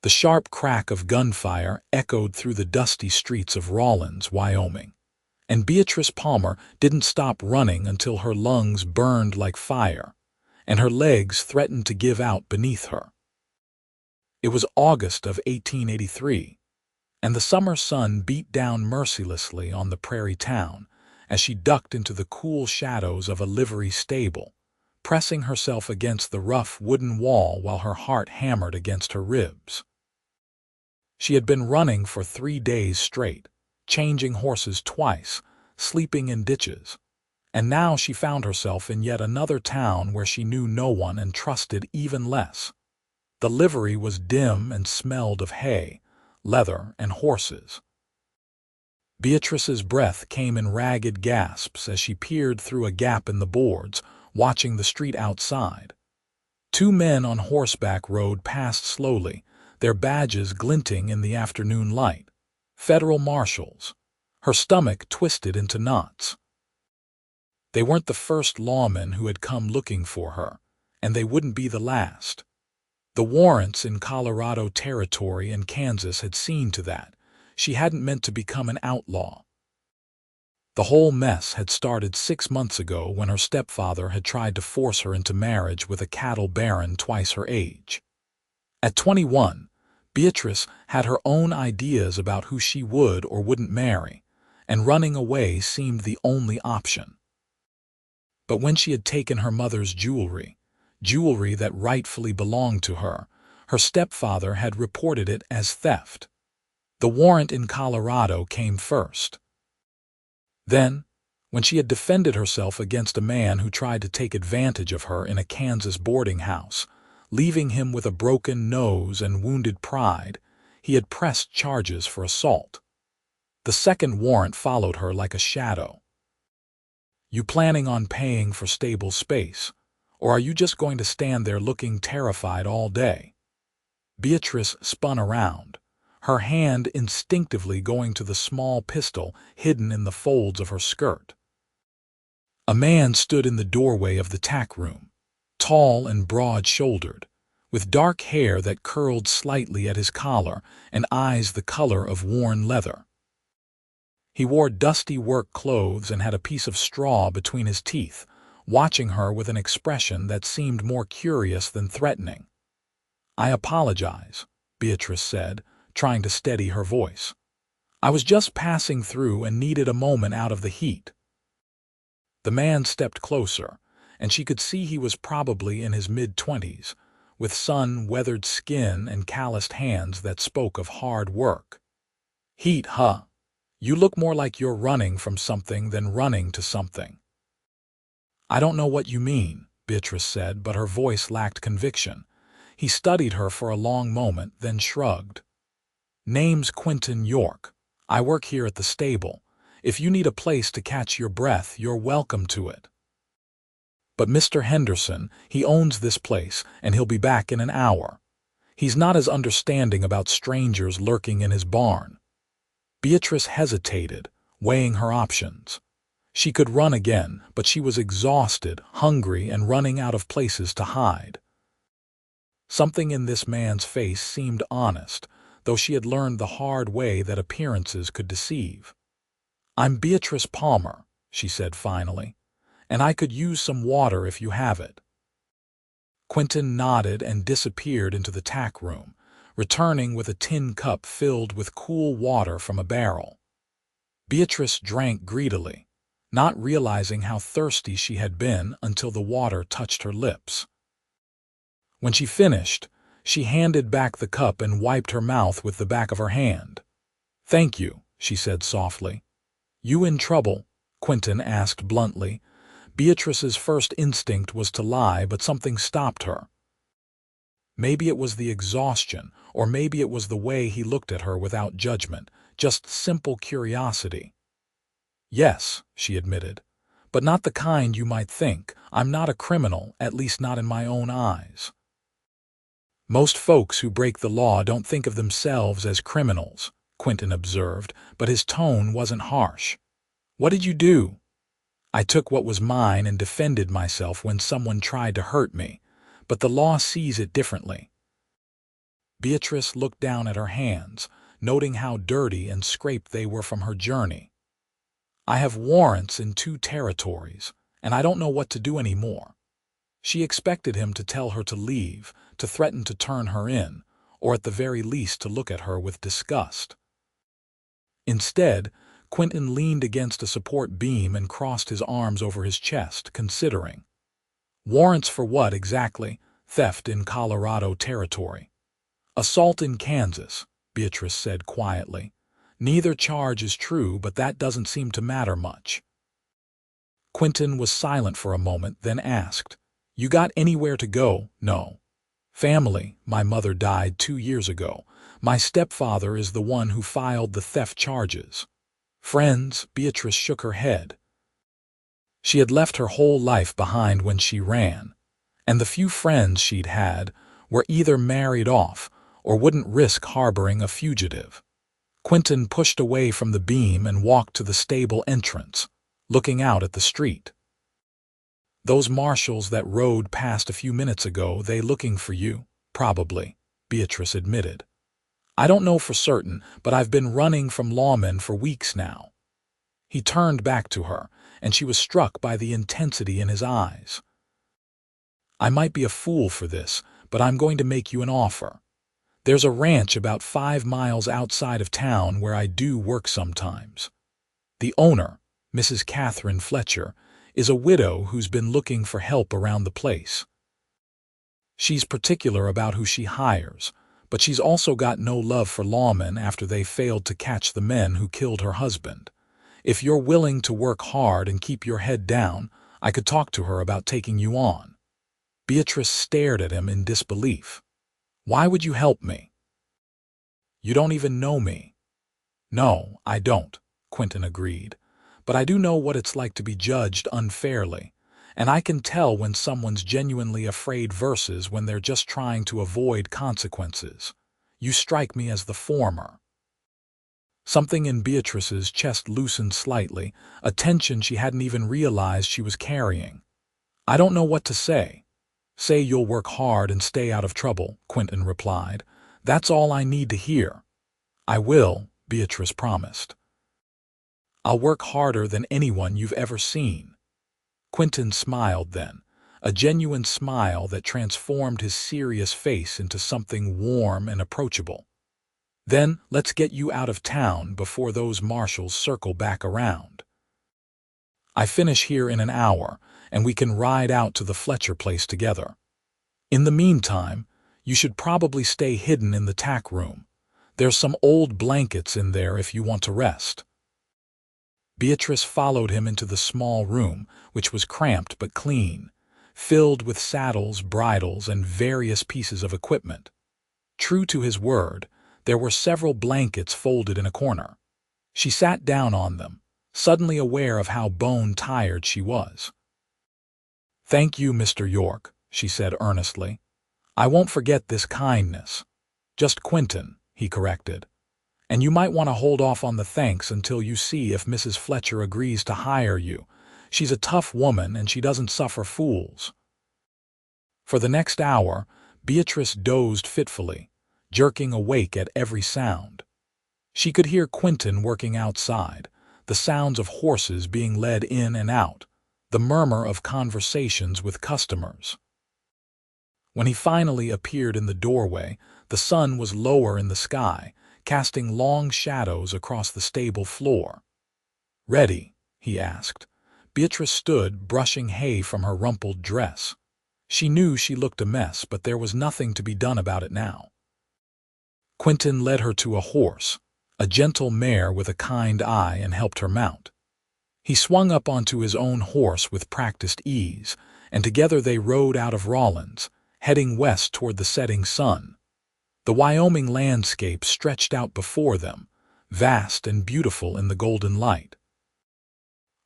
The sharp crack of gunfire echoed through the dusty streets of Rawlins, Wyoming, and Beatrice Palmer didn't stop running until her lungs burned like fire, and her legs threatened to give out beneath her. It was August of 1883, and the summer sun beat down mercilessly on the prairie town as she ducked into the cool shadows of a livery stable, pressing herself against the rough wooden wall while her heart hammered against her ribs. She had been running for 3 days straight, changing horses twice, sleeping in ditches, and now she found herself in yet another town where she knew no one and trusted even less. The livery was dim and smelled of hay, leather, and horses. Beatrice's breath came in ragged gasps as she peered through a gap in the boards, watching the street outside. 2 men on horseback rode past slowly, their badges glinting in the afternoon light. Federal marshals. Her stomach twisted into knots. They weren't the first lawmen who had come looking for her, and they wouldn't be the last. The Warrants in Colorado Territory and Kansas had seen to that. She hadn't meant to become an outlaw. The whole mess had started 6 months ago when her stepfather had tried to force her into marriage with a cattle baron twice her age. At 21, Beatrice had her own ideas about who she would or wouldn't marry, and running away seemed the only option. But when she had taken her mother's jewelry that rightfully belonged to her, her stepfather had reported it as theft. The warrant in Colorado came first. Then, when she had defended herself against a man who tried to take advantage of her in a Kansas boarding house, leaving him with a broken nose and wounded pride, he had pressed charges for assault. The second warrant followed her like a shadow. "You planning on paying for stable space, or are you just going to stand there looking terrified all day?" Beatrice spun around, her hand instinctively going to the small pistol hidden in the folds of her skirt. A man stood in the doorway of the tack room, tall and broad-shouldered, with dark hair that curled slightly at his collar and eyes the color of worn leather. He wore dusty work clothes and had a piece of straw between his teeth, watching her with an expression that seemed more curious than threatening. "I apologize," Beatrice said, trying to steady her voice. "I was just passing through and needed a moment out of the heat." The man stepped closer, and she could see he was probably in his mid-20s, with sun-weathered skin and calloused hands that spoke of hard work. "Heat, huh? You look more like you're running from something than running to something." "I don't know what you mean," Beatrice said, but her voice lacked conviction. He studied her for a long moment, then shrugged. "Name's Quinton York. I work here at the stable. If you need a place to catch your breath, you're welcome to it." "But Mr. Henderson, he owns this place, and he'll be back in an hour. He's not as understanding about strangers lurking in his barn." Beatrice hesitated, weighing her options. She could run again, but she was exhausted, hungry, and running out of places to hide. Something in this man's face seemed honest, though she had learned the hard way that appearances could deceive. "I'm Beatrice Palmer," she said finally, "and I could use some water if you have it." Quinton nodded and disappeared into the tack room, returning with a tin cup filled with cool water from a barrel. Beatrice drank greedily, not realizing how thirsty she had been until the water touched her lips. When she finished, she handed back the cup and wiped her mouth with the back of her hand. "Thank you," she said softly. "You in trouble?" Quinton asked bluntly. Beatrice's first instinct was to lie, but something stopped her. Maybe it was the exhaustion, or maybe it was the way he looked at her without judgment, just simple curiosity. "Yes," she admitted, "but not the kind you might think. I'm not a criminal, at least not in my own eyes." "Most folks who break the law don't think of themselves as criminals," Quinton observed, but his tone wasn't harsh. "What did you do?" "I took what was mine and defended myself when someone tried to hurt me, but the law sees it differently." Beatrice looked down at her hands, noting how dirty and scraped they were from her journey. "I have warrants in 2 territories, and I don't know what to do anymore." She expected him to tell her to leave, to threaten to turn her in, or at the very least to look at her with disgust. Instead, Quinton leaned against a support beam and crossed his arms over his chest, considering. "Warrants for what exactly?" "Theft in Colorado territory." "Assault in Kansas," Beatrice said quietly. "Neither charge is true, but that doesn't seem to matter much." Quinton was silent for a moment, then asked, "You got anywhere to go?" "No. Family. My mother died 2 years ago. My stepfather is the one who filed the theft charges." "Friends?" Beatrice shook her head. She had left her whole life behind when she ran, and the few friends she'd had were either married off or wouldn't risk harboring a fugitive. Quinton pushed away from the beam and walked to the stable entrance, looking out at the street. "Those marshals that rode past a few minutes ago, they looking for you?" "Probably," Beatrice admitted. "I don't know for certain, but I've been running from lawmen for weeks now." He turned back to her, and she was struck by the intensity in his eyes. "I might be a fool for this, but I'm going to make you an offer. There's a ranch about 5 miles outside of town where I do work sometimes. The owner, Mrs. Catherine Fletcher, is a widow who's been looking for help around the place. She's particular about who she hires, but she's also got no love for lawmen after they failed to catch the men who killed her husband. If you're willing to work hard and keep your head down, I could talk to her about taking you on." Beatrice stared at him in disbelief. "Why would you help me?" "You don't even know me." "No, I don't," Quinton agreed. "But I do know what it's like to be judged unfairly, and I can tell when someone's genuinely afraid versus when they're just trying to avoid consequences. You strike me as the former." Something in Beatrice's chest loosened slightly, a tension she hadn't even realized she was carrying. "I don't know what to say." "Say you'll work hard and stay out of trouble," Quinton replied. "That's all I need to hear." "I will," Beatrice promised. "I'll work harder than anyone you've ever seen." Quinton smiled then, a genuine smile that transformed his serious face into something warm and approachable. "Then let's get you out of town before those marshals circle back around. I finish here in an hour, and we can ride out to the Fletcher place together. In the meantime, you should probably stay hidden in the tack room. There's some old blankets in there if you want to rest." Beatrice followed him into the small room, which was cramped but clean, filled with saddles, bridles, and various pieces of equipment. True to his word, there were several blankets folded in a corner. She sat down on them, suddenly aware of how bone-tired she was. "Thank you, Mr. York," she said earnestly. "I won't forget this kindness." "Just Quinton," he corrected. "And you might want to hold off on the thanks until you see if Mrs. Fletcher agrees to hire you. She's a tough woman and she doesn't suffer fools." For the next hour, Beatrice dozed fitfully, jerking awake at every sound. She could hear Quinton working outside, the sounds of horses being led in and out, the murmur of conversations with customers. When he finally appeared in the doorway, the sun was lower in the sky, casting long shadows across the stable floor. "Ready?" he asked. Beatrice stood, brushing hay from her rumpled dress. She knew she looked a mess, but there was nothing to be done about it now. Quinton led her to a horse, a gentle mare with a kind eye, and helped her mount. He swung up onto his own horse with practiced ease, and together they rode out of Rawlins, heading west toward the setting sun. The Wyoming landscape stretched out before them, vast and beautiful in the golden light.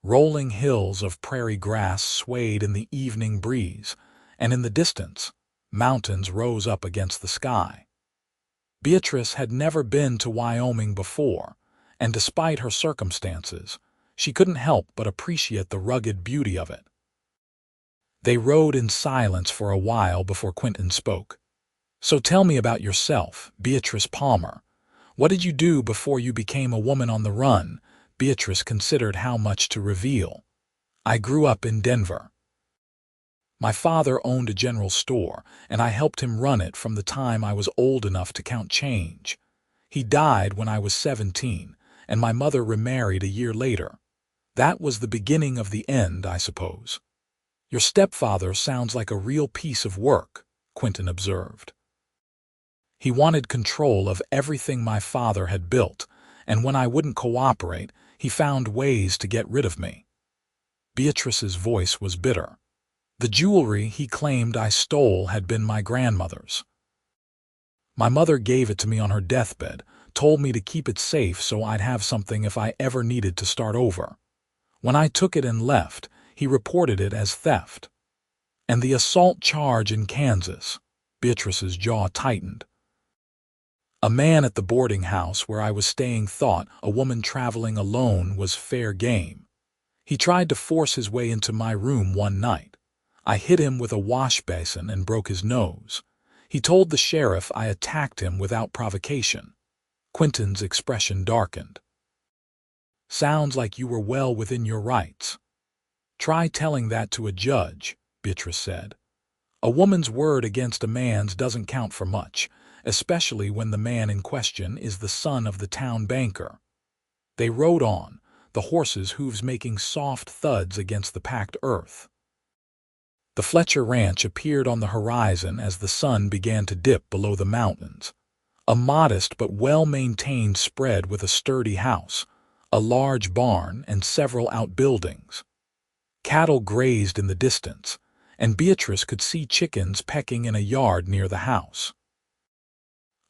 Rolling hills of prairie grass swayed in the evening breeze, and in the distance, mountains rose up against the sky. Beatrice had never been to Wyoming before, and despite her circumstances, she couldn't help but appreciate the rugged beauty of it. They rode in silence for a while before Quinton spoke. So tell me about yourself, Beatrice Palmer. What did you do before you became a woman on the run? Beatrice considered how much to reveal. I grew up in Denver. My father owned a general store, and I helped him run it from the time I was old enough to count change. He died when I was 17, and my mother remarried a year later. That was the beginning of the end, I suppose. Your stepfather sounds like a real piece of work, Quinton observed. He wanted control of everything my father had built, and when I wouldn't cooperate, he found ways to get rid of me. Beatrice's voice was bitter. The jewelry he claimed I stole had been my grandmother's. My mother gave it to me on her deathbed, told me to keep it safe so I'd have something if I ever needed to start over. When I took it and left, he reported it as theft. And the assault charge in Kansas, Beatrice's jaw tightened. A man at the boarding house where I was staying thought a woman traveling alone was fair game. He tried to force his way into my room one night. I hit him with a wash basin and broke his nose. He told the sheriff I attacked him without provocation. Quinton's expression darkened. Sounds like you were well within your rights. Try telling that to a judge, Beatrice said. A woman's word against a man's doesn't count for much, especially when the man in question is the son of the town banker. They rode on, the horses' hooves making soft thuds against the packed earth. The Fletcher Ranch appeared on the horizon as the sun began to dip below the mountains. A modest but well-maintained spread with a sturdy house, a large barn, and several outbuildings. Cattle grazed in the distance, and Beatrice could see chickens pecking in a yard near the house.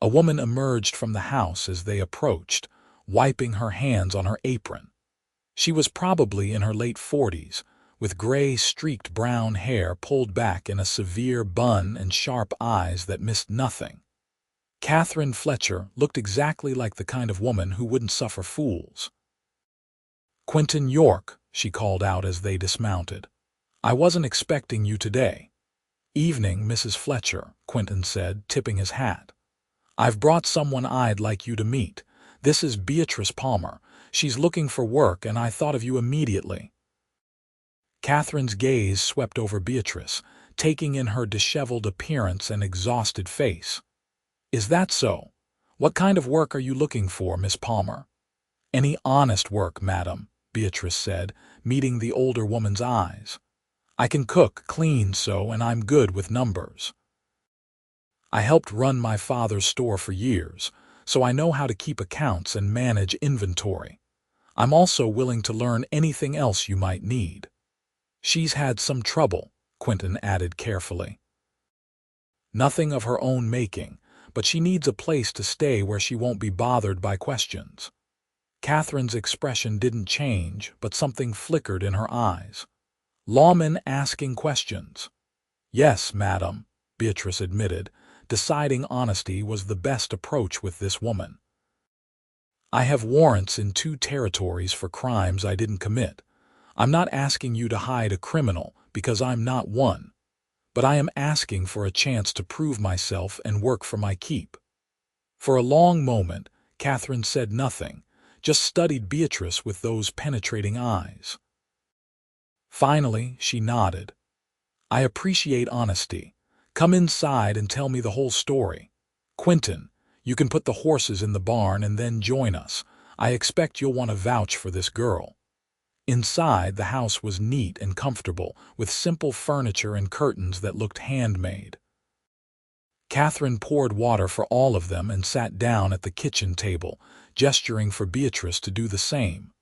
A woman emerged from the house as they approached, wiping her hands on her apron. She was probably in her late 40s, with gray streaked brown hair pulled back in a severe bun and sharp eyes that missed nothing. Catherine Fletcher looked exactly like the kind of woman who wouldn't suffer fools. "Quinton York," she called out as they dismounted. "I wasn't expecting you today." "Evening, Mrs. Fletcher," Quinton said, tipping his hat. "I've brought someone I'd like you to meet. This is Beatrice Palmer. She's looking for work, and I thought of you immediately." Catherine's gaze swept over Beatrice, taking in her disheveled appearance and exhausted face. "Is that so? What kind of work are you looking for, Miss Palmer?" "Any honest work, madam," Beatrice said, meeting the older woman's eyes. "I can cook, clean, and I'm good with numbers. I helped run my father's store for years, so I know how to keep accounts and manage inventory. I'm also willing to learn anything else you might need." "She's had some trouble," Quinton added carefully. "Nothing of her own making, but she needs a place to stay where she won't be bothered by questions." Catherine's expression didn't change, but something flickered in her eyes. "Lawmen asking questions?" "Yes, madam," Beatrice admitted, deciding honesty was the best approach with this woman. "I have warrants in 2 territories for crimes I didn't commit. I'm not asking you to hide a criminal, because I'm not one. But I am asking for a chance to prove myself and work for my keep." For a long moment, Catherine said nothing, just studied Beatrice with those penetrating eyes. Finally, she nodded. "I appreciate honesty. Come inside and tell me the whole story. Quinton, you can put the horses in the barn and then join us. I expect you'll want to vouch for this girl." Inside, the house was neat and comfortable, with simple furniture and curtains that looked handmade. Catherine poured water for all of them and sat down at the kitchen table, gesturing for Beatrice to do the same.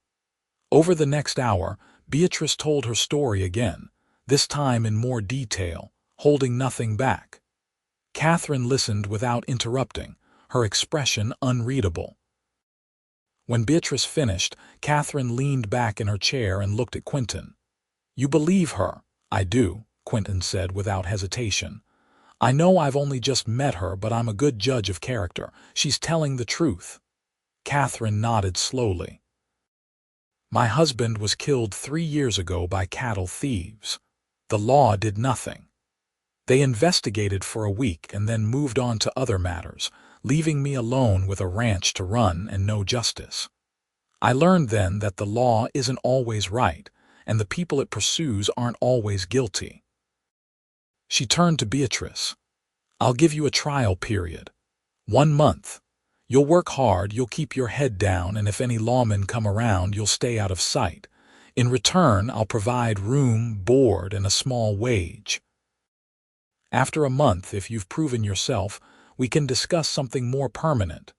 Over the next hour, Beatrice told her story again, this time in more detail, holding nothing back. Catherine listened without interrupting, her expression unreadable. When Beatrice finished, Catherine leaned back in her chair and looked at Quinton. "You believe her?" "I do," Quinton said without hesitation. "I know I've only just met her, but I'm a good judge of character. She's telling the truth." Catherine nodded slowly. "My husband was killed 3 years ago by cattle thieves. The law did nothing." They investigated for a week and then moved on to other matters, leaving me alone with a ranch to run and no justice. I learned then that the law isn't always right, and the people it pursues aren't always guilty. She turned to Beatrice. I'll give you a trial period. 1 month. You'll work hard, you'll keep your head down, and if any lawmen come around, you'll stay out of sight. In return, I'll provide room, board, and a small wage. After a month, if you've proven yourself, we can discuss something more permanent.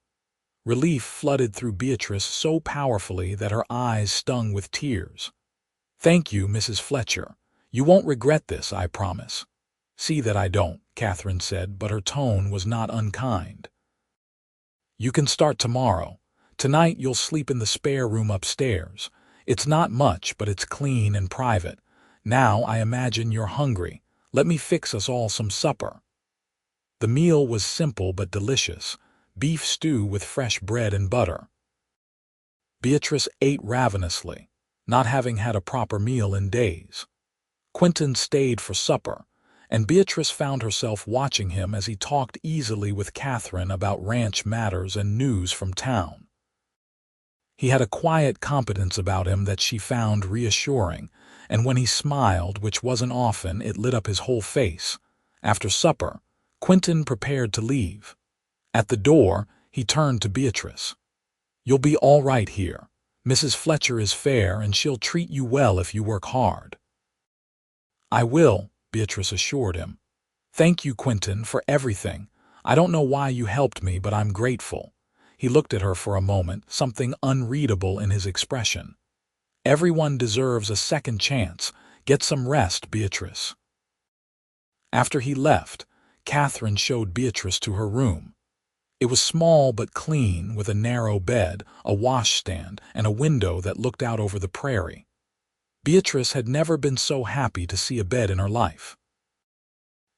Relief flooded through Beatrice so powerfully that her eyes stung with tears. Thank you, Mrs. Fletcher. You won't regret this, I promise. See that I don't, Catherine said, but her tone was not unkind. You can start tomorrow. Tonight you'll sleep in the spare room upstairs. It's not much, but it's clean and private. Now I imagine you're hungry. Let me fix us all some supper. The meal was simple but delicious. Beef stew with fresh bread and butter. Beatrice ate ravenously, not having had a proper meal in days. Quinton stayed for supper, and Beatrice found herself watching him as he talked easily with Catherine about ranch matters and news from town. He had a quiet competence about him that she found reassuring, and when he smiled, which wasn't often, it lit up his whole face. After supper, Quinton prepared to leave. At the door, he turned to Beatrice. You'll be all right here. Mrs. Fletcher is fair, and she'll treat you well if you work hard. I will, Beatrice assured him. Thank you, Quinton, for everything. I don't know why you helped me, but I'm grateful. He looked at her for a moment, something unreadable in his expression. Everyone deserves a second chance. Get some rest, Beatrice. After he left, Catherine showed Beatrice to her room. It was small but clean, with a narrow bed, a washstand, and a window that looked out over the prairie. Beatrice had never been so happy to see a bed in her life.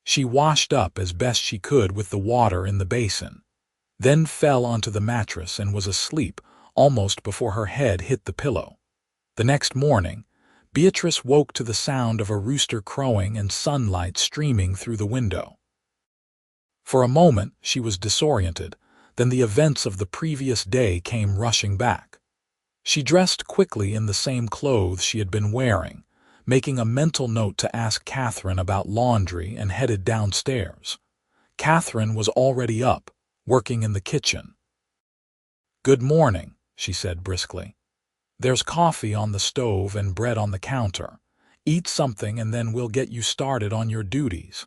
She washed up as best she could with the water in the basin, then fell onto the mattress and was asleep almost before her head hit the pillow. The next morning, Beatrice woke to the sound of a rooster crowing and sunlight streaming through the window. For a moment, she was disoriented, then the events of the previous day came rushing back. She dressed quickly in the same clothes she had been wearing, making a mental note to ask Catherine about laundry, and headed downstairs. Catherine was already up, working in the kitchen. Good morning, she said briskly. There's coffee on the stove and bread on the counter. Eat something and then we'll get you started on your duties.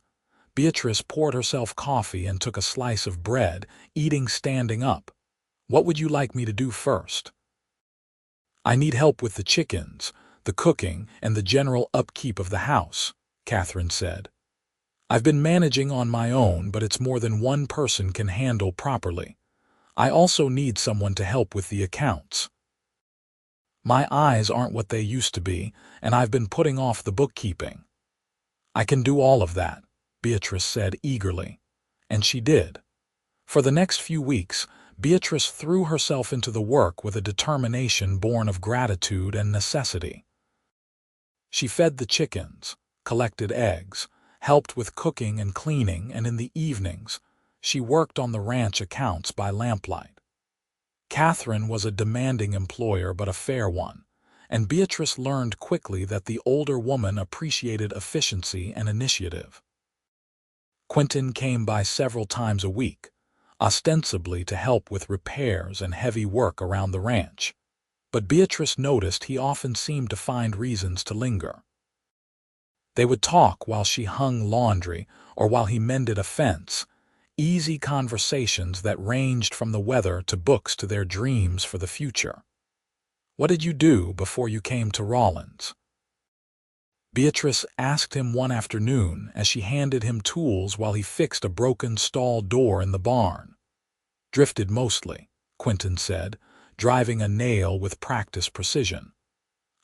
Beatrice poured herself coffee and took a slice of bread, eating standing up. What would you like me to do first? I need help with the chickens, the cooking, and the general upkeep of the house, Catherine said. I've been managing on my own, but it's more than one person can handle properly. I also need someone to help with the accounts. My eyes aren't what they used to be, and I've been putting off the bookkeeping. I can do all of that, Beatrice said eagerly, and she did. For the next few weeks, Beatrice threw herself into the work with a determination born of gratitude and necessity. She fed the chickens, collected eggs, helped with cooking and cleaning, and in the evenings, she worked on the ranch accounts by lamplight. Catherine was a demanding employer but a fair one, and Beatrice learned quickly that the older woman appreciated efficiency and initiative. Quinton came by several times a week, ostensibly to help with repairs and heavy work around the ranch, but Beatrice noticed he often seemed to find reasons to linger. They would talk while she hung laundry or while he mended a fence, easy conversations that ranged from the weather to books to their dreams for the future. What did you do before you came to Rawlins? Beatrice asked him one afternoon as she handed him tools while he fixed a broken stall door in the barn. Drifted mostly, Quinton said, driving a nail with practiced precision.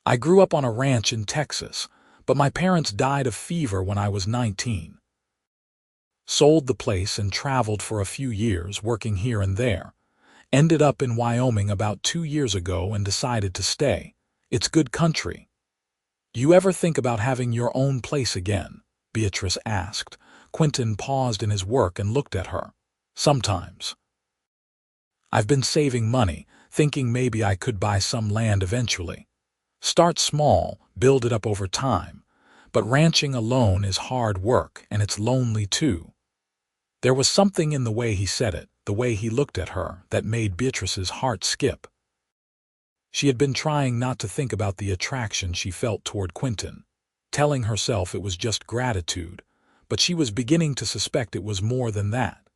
I grew up on a ranch in Texas, but my parents died of fever when I was 19. Sold the place and traveled for a few years, working here and there. Ended up in Wyoming about 2 years ago and decided to stay. It's good country. Do you ever think about having your own place again? Beatrice asked, Quinton paused in his work and looked at her. Sometimes. I've been saving money, thinking maybe I could buy some land eventually. Start small, build it up over time. But ranching alone is hard work, and it's lonely too. There was something in the way he said it, the way he looked at her, that made Beatrice's heart skip. She had been trying not to think about the attraction she felt toward Quinton, telling herself it was just gratitude, but she was beginning to suspect it was more than that.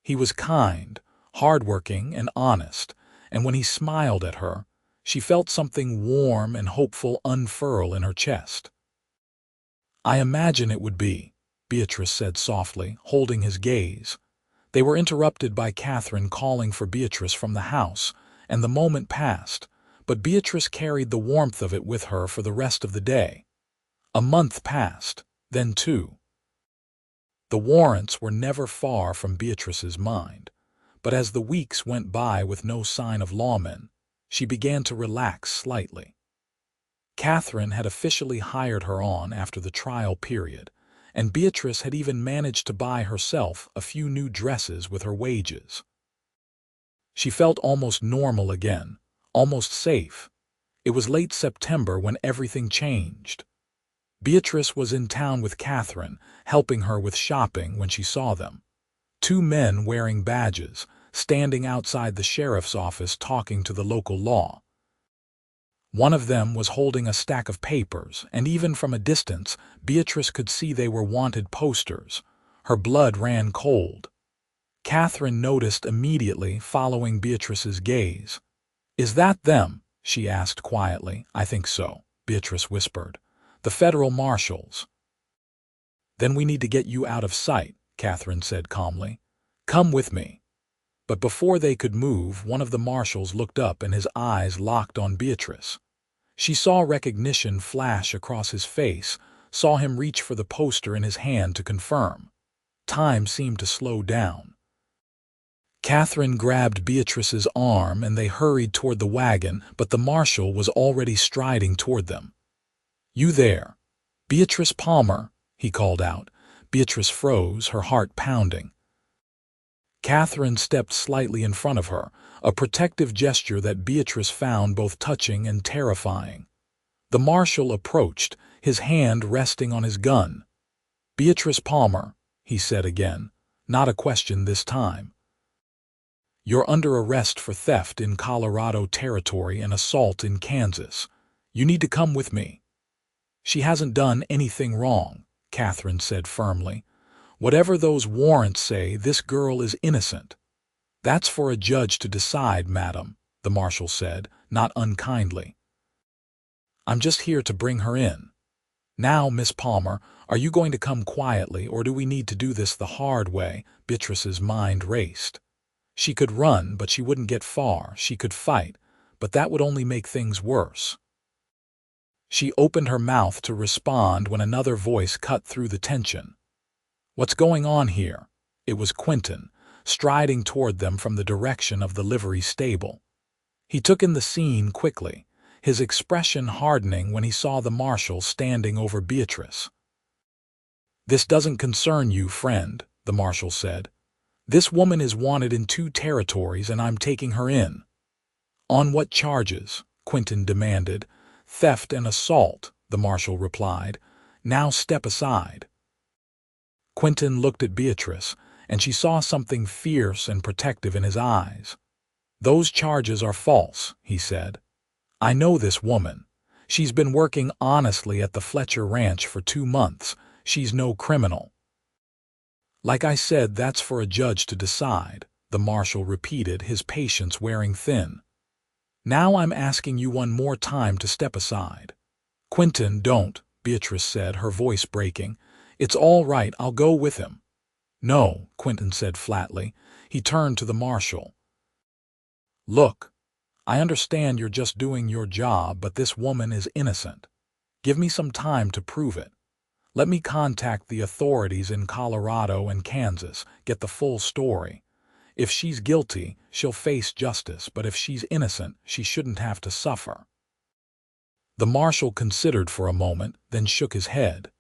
He was kind, hardworking, and honest, and when he smiled at her, she felt something warm and hopeful unfurl in her chest. I imagine it would be, Beatrice said softly, holding his gaze. They were interrupted by Catherine calling for Beatrice from the house, and the moment passed, but Beatrice carried the warmth of it with her for the rest of the day. A month passed, then two. The Warrants were never far from Beatrice's mind, but as the weeks went by with no sign of lawmen, she began to relax slightly. Catherine had officially hired her on after the trial period, and Beatrice had even managed to buy herself a few new dresses with her wages. She felt almost normal again, almost safe. It was late September when everything changed. Beatrice was in town with Catherine, helping her with shopping when she saw them. Two men wearing badges, standing outside the sheriff's office talking to the local law. One of them was holding a stack of papers, and even from a distance, Beatrice could see they were wanted posters. Her blood ran cold. Catherine noticed immediately, following Beatrice's gaze. "Is that them?" she asked quietly. "I think so," Beatrice whispered. "The federal marshals." "Then we need to get you out of sight," Catherine said calmly. "Come with me." But before they could move, one of the marshals looked up and his eyes locked on Beatrice. She saw recognition flash across his face, saw him reach for the poster in his hand to confirm. Time seemed to slow down. Catherine grabbed Beatrice's arm and they hurried toward the wagon, but the marshal was already striding toward them. "You there? Beatrice Palmer," he called out. Beatrice froze, her heart pounding. Catherine stepped slightly in front of her, a protective gesture that Beatrice found both touching and terrifying. The marshal approached, his hand resting on his gun. "Beatrice Palmer," he said again, not a question this time. "You're under arrest for theft in Colorado territory and assault in Kansas. You need to come with me." "She hasn't done anything wrong," Catherine said firmly. "Whatever those warrants say, this girl is innocent." "That's for a judge to decide, madam," the marshal said, not unkindly. "I'm just here to bring her in. Now, Miss Palmer, are you going to come quietly, or do we need to do this the hard way?" Beatrice's mind raced. She could run, but she wouldn't get far. She could fight, but that would only make things worse. She opened her mouth to respond when another voice cut through the tension. "What's going on here?" It was Quinton, striding toward them from the direction of the livery stable. He took in the scene quickly, his expression hardening when he saw the marshal standing over Beatrice. "This doesn't concern you, friend," the marshal said. "This woman is wanted in 2 territories and I'm taking her in." "On what charges?" Quinton demanded. "Theft and assault," the marshal replied. "Now step aside." Quinton looked at Beatrice, and she saw something fierce and protective in his eyes. "Those charges are false," he said. "I know this woman. She's been working honestly at the Fletcher Ranch for 2 months. She's no criminal." "Like I said, that's for a judge to decide," the marshal repeated, his patience wearing thin. "Now I'm asking you one more time to step aside." "Quinton, don't," Beatrice said, her voice breaking. "It's all right, I'll go with him." "No," Quinton said flatly. He turned to the marshal. "Look, I understand you're just doing your job, but this woman is innocent. Give me some time to prove it. Let me contact the authorities in Colorado and Kansas, get the full story. If she's guilty, she'll face justice, but if she's innocent, she shouldn't have to suffer." The marshal considered for a moment, then shook his head.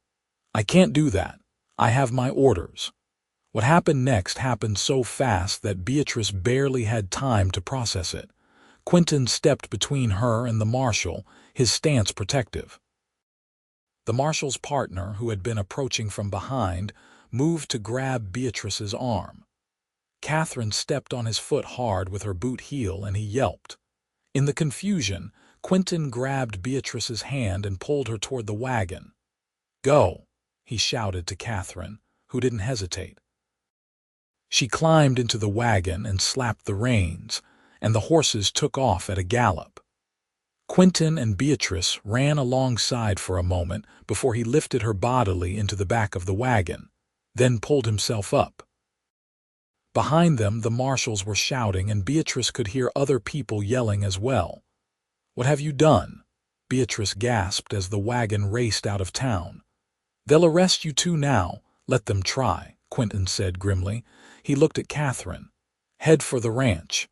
"I can't do that. I have my orders." What happened next happened so fast that Beatrice barely had time to process it. Quinton stepped between her and the marshal, his stance protective. The marshal's partner, who had been approaching from behind, moved to grab Beatrice's arm. Catherine stepped on his foot hard with her boot heel and he yelped. In the confusion, Quinton grabbed Beatrice's hand and pulled her toward the wagon. "Go," he shouted to Catherine, who didn't hesitate. She climbed into the wagon and slapped the reins, and the horses took off at a gallop. Quinton and Beatrice ran alongside for a moment before he lifted her bodily into the back of the wagon, then pulled himself up. Behind them, the marshals were shouting, and Beatrice could hear other people yelling as well. "What have you done?" Beatrice gasped as the wagon raced out of town. "They'll arrest you too now. Let them try," Quinton said grimly. He looked at Catherine. "Head for the ranch.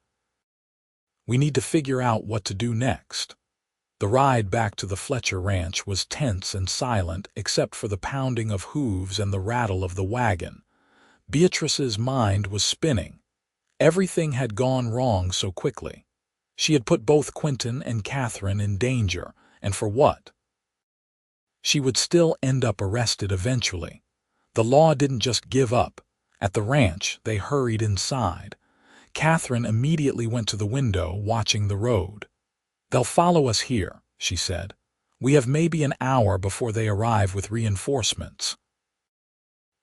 We need to figure out what to do next." The ride back to the Fletcher ranch was tense and silent except for the pounding of hooves and the rattle of the wagon. Beatrice's mind was spinning. Everything had gone wrong so quickly. She had put both Quinton and Catherine in danger, and for what? She would still end up arrested eventually. The law didn't just give up. At the ranch, they hurried inside. Catherine immediately went to the window, watching the road. "They'll follow us here," she said. "We have maybe an hour before they arrive with reinforcements."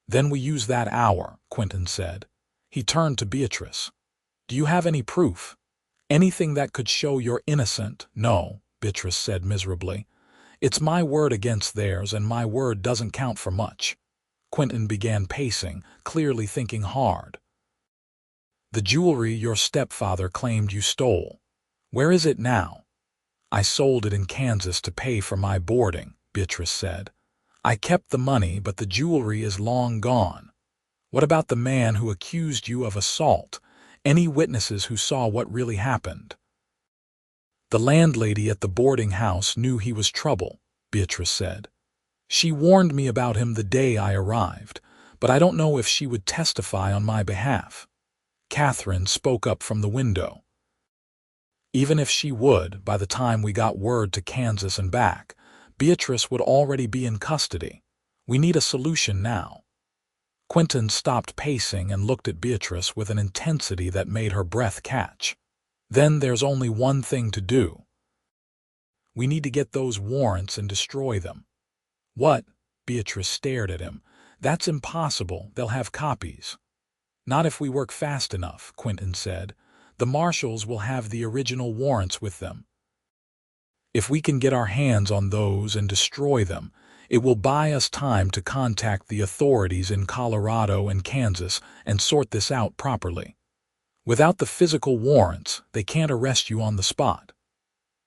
"Then we use that hour," Quinton said. He turned to Beatrice. "Do you have any proof? Anything that could show you're innocent?" "No," Beatrice said miserably. "It's my word against theirs, and my word doesn't count for much." Quinton began pacing, clearly thinking hard. "The jewelry your stepfather claimed you stole. Where is it now?" "I sold it in Kansas to pay for my boarding," Beatrice said. "I kept the money, but the jewelry is long gone." "What about the man who accused you of assault? Any witnesses who saw what really happened?" "The landlady at the boarding house knew he was trouble," Beatrice said. "She warned me about him the day I arrived, but I don't know if she would testify on my behalf." Catherine spoke up from the window. "Even if she would, by the time we got word to Kansas and back, Beatrice would already be in custody. We need a solution now." Quinton stopped pacing and looked at Beatrice with an intensity that made her breath catch. "Then there's only one thing to do. We need to get those warrants and destroy them." "What?" Beatrice stared at him. "That's impossible. They'll have copies." "Not if we work fast enough," Quinton said. "The marshals will have the original warrants with them. If we can get our hands on those and destroy them, it will buy us time to contact the authorities in Colorado and Kansas and sort this out properly. Without the physical warrants, they can't arrest you on the spot."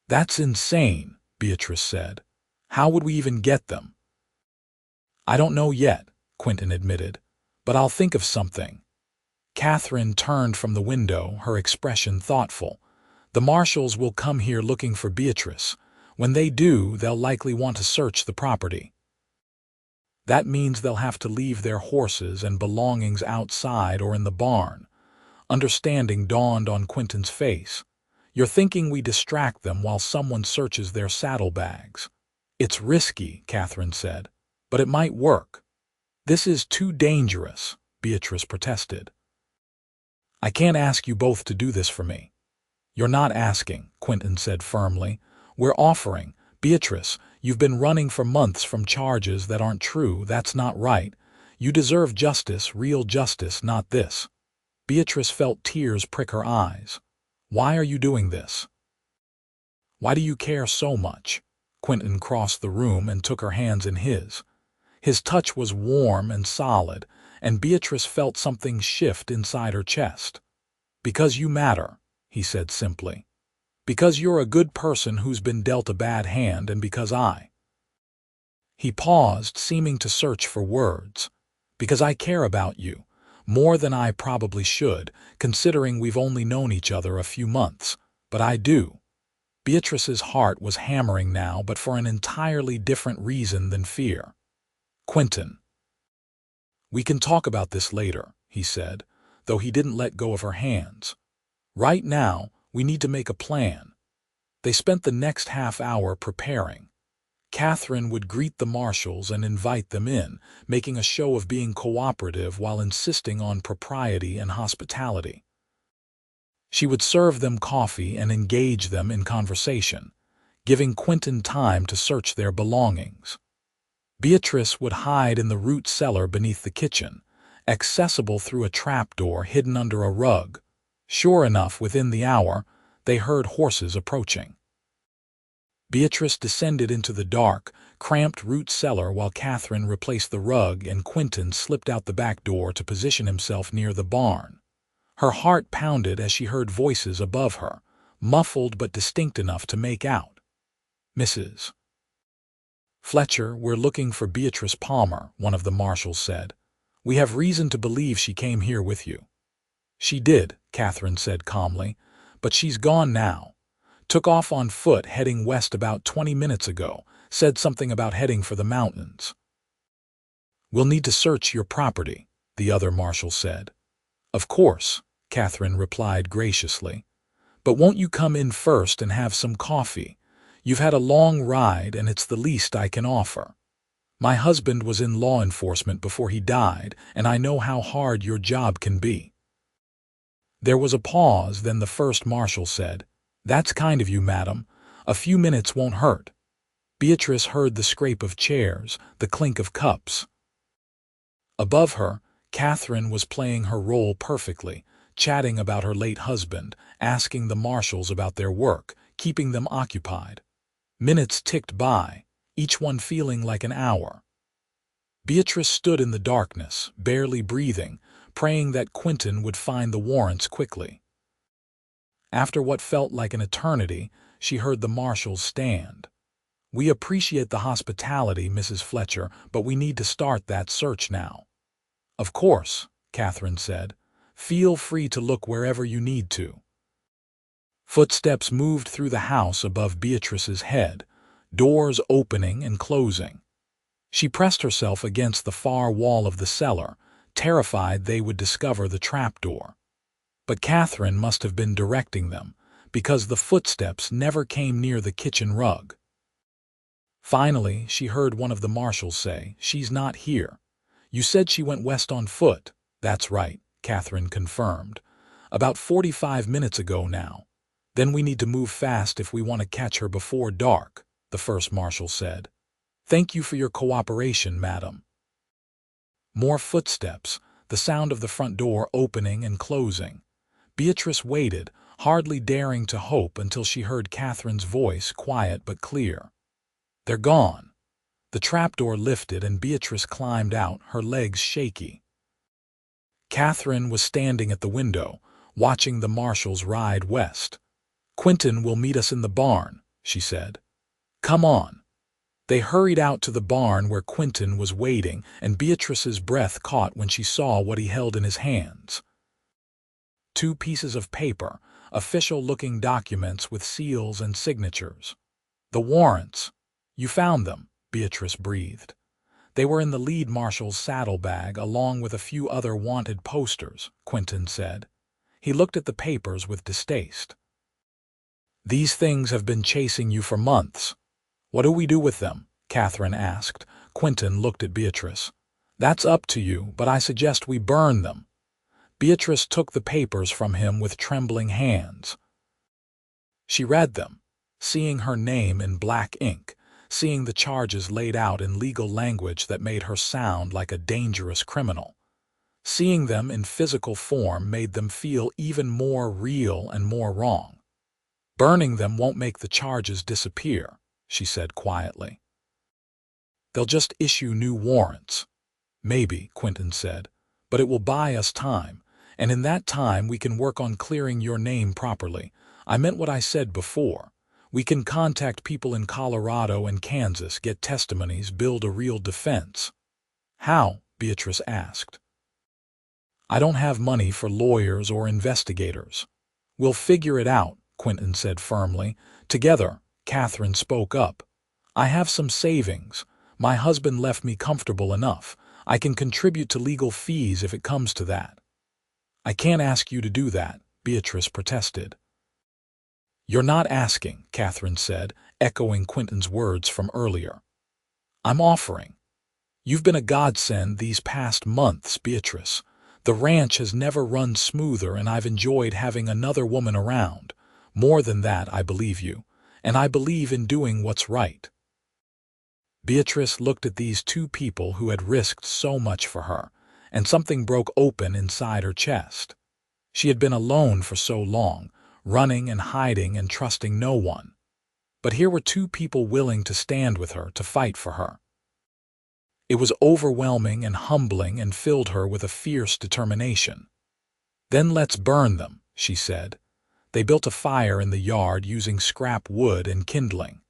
"That's insane," Beatrice said. "How would we even get them?" "I don't know yet," Quinton admitted, "but I'll think of something." Catherine turned from the window, her expression thoughtful. "The marshals will come here looking for Beatrice. When they do, they'll likely want to search the property. That means they'll have to leave their horses and belongings outside or in the barn." Understanding dawned on Quinton's face. "You're thinking we distract them while someone searches their saddlebags." "It's risky," Catherine said, "but it might work." "This is too dangerous," Beatrice protested. "I can't ask you both to do this for me." "You're not asking," Quinton said firmly. "We're offering. Beatrice, you've been running for months from charges that aren't true. That's not right. You deserve justice, real justice, not this." Beatrice felt tears prick her eyes. "Why are you doing this? Why do you care so much?" Quinton crossed the room and took her hands in his. His touch was warm and solid, and Beatrice felt something shift inside her chest. "Because you matter," he said simply. "Because you're a good person who's been dealt a bad hand, and because I—" He paused, seeming to search for words. "Because I care about you. More than I probably should, considering we've only known each other a few months. But I do." Beatrice's heart was hammering now, but for an entirely different reason than fear. "Quinton." "We can talk about this later," he said, though he didn't let go of her hands. "Right now, we need to make a plan." They spent the next half hour preparing. Catherine would greet the marshals and invite them in, making a show of being cooperative while insisting on propriety and hospitality. She would serve them coffee and engage them in conversation, giving Quinton time to search their belongings. Beatrice would hide in the root cellar beneath the kitchen, accessible through a trapdoor hidden under a rug. Sure enough, within the hour, they heard horses approaching. Beatrice descended into the dark, cramped root cellar while Catherine replaced the rug and Quinton slipped out the back door to position himself near the barn. Her heart pounded as she heard voices above her, muffled but distinct enough to make out. "Mrs. Fletcher, we're looking for Beatrice Palmer," one of the marshals said. "We have reason to believe she came here with you." "She did," Catherine said calmly, "but she's gone now. Took off on foot heading west about 20 minutes ago, said something about heading for the mountains." "We'll need to search your property," the other marshal said. "Of course," Catherine replied graciously. "But won't you come in first and have some coffee? You've had a long ride and it's the least I can offer. My husband was in law enforcement before he died, and I know how hard your job can be." There was a pause, then the first marshal said, "That's kind of you, madam. A few minutes won't hurt." Beatrice heard the scrape of chairs, the clink of cups. Above her, Catherine was playing her role perfectly, chatting about her late husband, asking the marshals about their work, keeping them occupied. Minutes ticked by, each one feeling like an hour. Beatrice stood in the darkness, barely breathing, praying that Quinton would find the Warrants quickly. After what felt like an eternity, she heard the marshals stand. "We appreciate the hospitality, Mrs. Fletcher, but we need to start that search now." "Of course," Catherine said. "Feel free to look wherever you need to." Footsteps moved through the house above Beatrice's head, doors opening and closing. She pressed herself against the far wall of the cellar, terrified they would discover the trapdoor. But Catherine must have been directing them, because the footsteps never came near the kitchen rug. Finally, she heard one of the marshals say, "She's not here. You said she went west on foot." "That's right," Catherine confirmed. "About 45 minutes ago now. Then we need to move fast if we want to catch her before dark," the first marshal said. "Thank you for your cooperation, madam." More footsteps, the sound of the front door opening and closing. Beatrice waited, hardly daring to hope until she heard Catherine's voice, quiet but clear. "They're gone." The trapdoor lifted and Beatrice climbed out, her legs shaky. Catherine was standing at the window, watching the marshals ride west. "Quinton will meet us in the barn," she said. "Come on." They hurried out to the barn where Quinton was waiting, and Beatrice's breath caught when she saw what he held in his hands. 2 pieces of paper, official-looking documents with seals and signatures. "The warrants. You found them," Beatrice breathed. "They were in the lead marshal's saddlebag along with a few other wanted posters," Quinton said. He looked at the papers with distaste. "These things have been chasing you for months." "What do we do with them?" Catherine asked. Quinton looked at Beatrice. "That's up to you, but I suggest we burn them." Beatrice took the papers from him with trembling hands. She read them, seeing her name in black ink, seeing the charges laid out in legal language that made her sound like a dangerous criminal. Seeing them in physical form made them feel even more real and more wrong. "Burning them won't make the charges disappear," she said quietly. "They'll just issue new warrants." "Maybe," Quinton said, "but it will buy us time, and in that time we can work on clearing your name properly. I meant what I said before. We can contact people in Colorado and Kansas, get testimonies, build a real defense." "How?" Beatrice asked. "I don't have money for lawyers or investigators." "We'll figure it out," Quinton said firmly. "Together," Catherine spoke up. "I have some savings. My husband left me comfortable enough. I can contribute to legal fees if it comes to that." "I can't ask you to do that," Beatrice protested. "You're not asking," Catherine said, echoing Quinton's words from earlier. "I'm offering. You've been a godsend these past months, Beatrice. The ranch has never run smoother, and I've enjoyed having another woman around. More than that, I believe you, and I believe in doing what's right." Beatrice looked at these two people who had risked so much for her, and something broke open inside her chest. She had been alone for so long, running and hiding and trusting no one. But here were two people willing to stand with her, to fight for her. It was overwhelming and humbling and filled her with a fierce determination. "Then let's burn them," she said. They built a fire in the yard using scrap wood and kindling.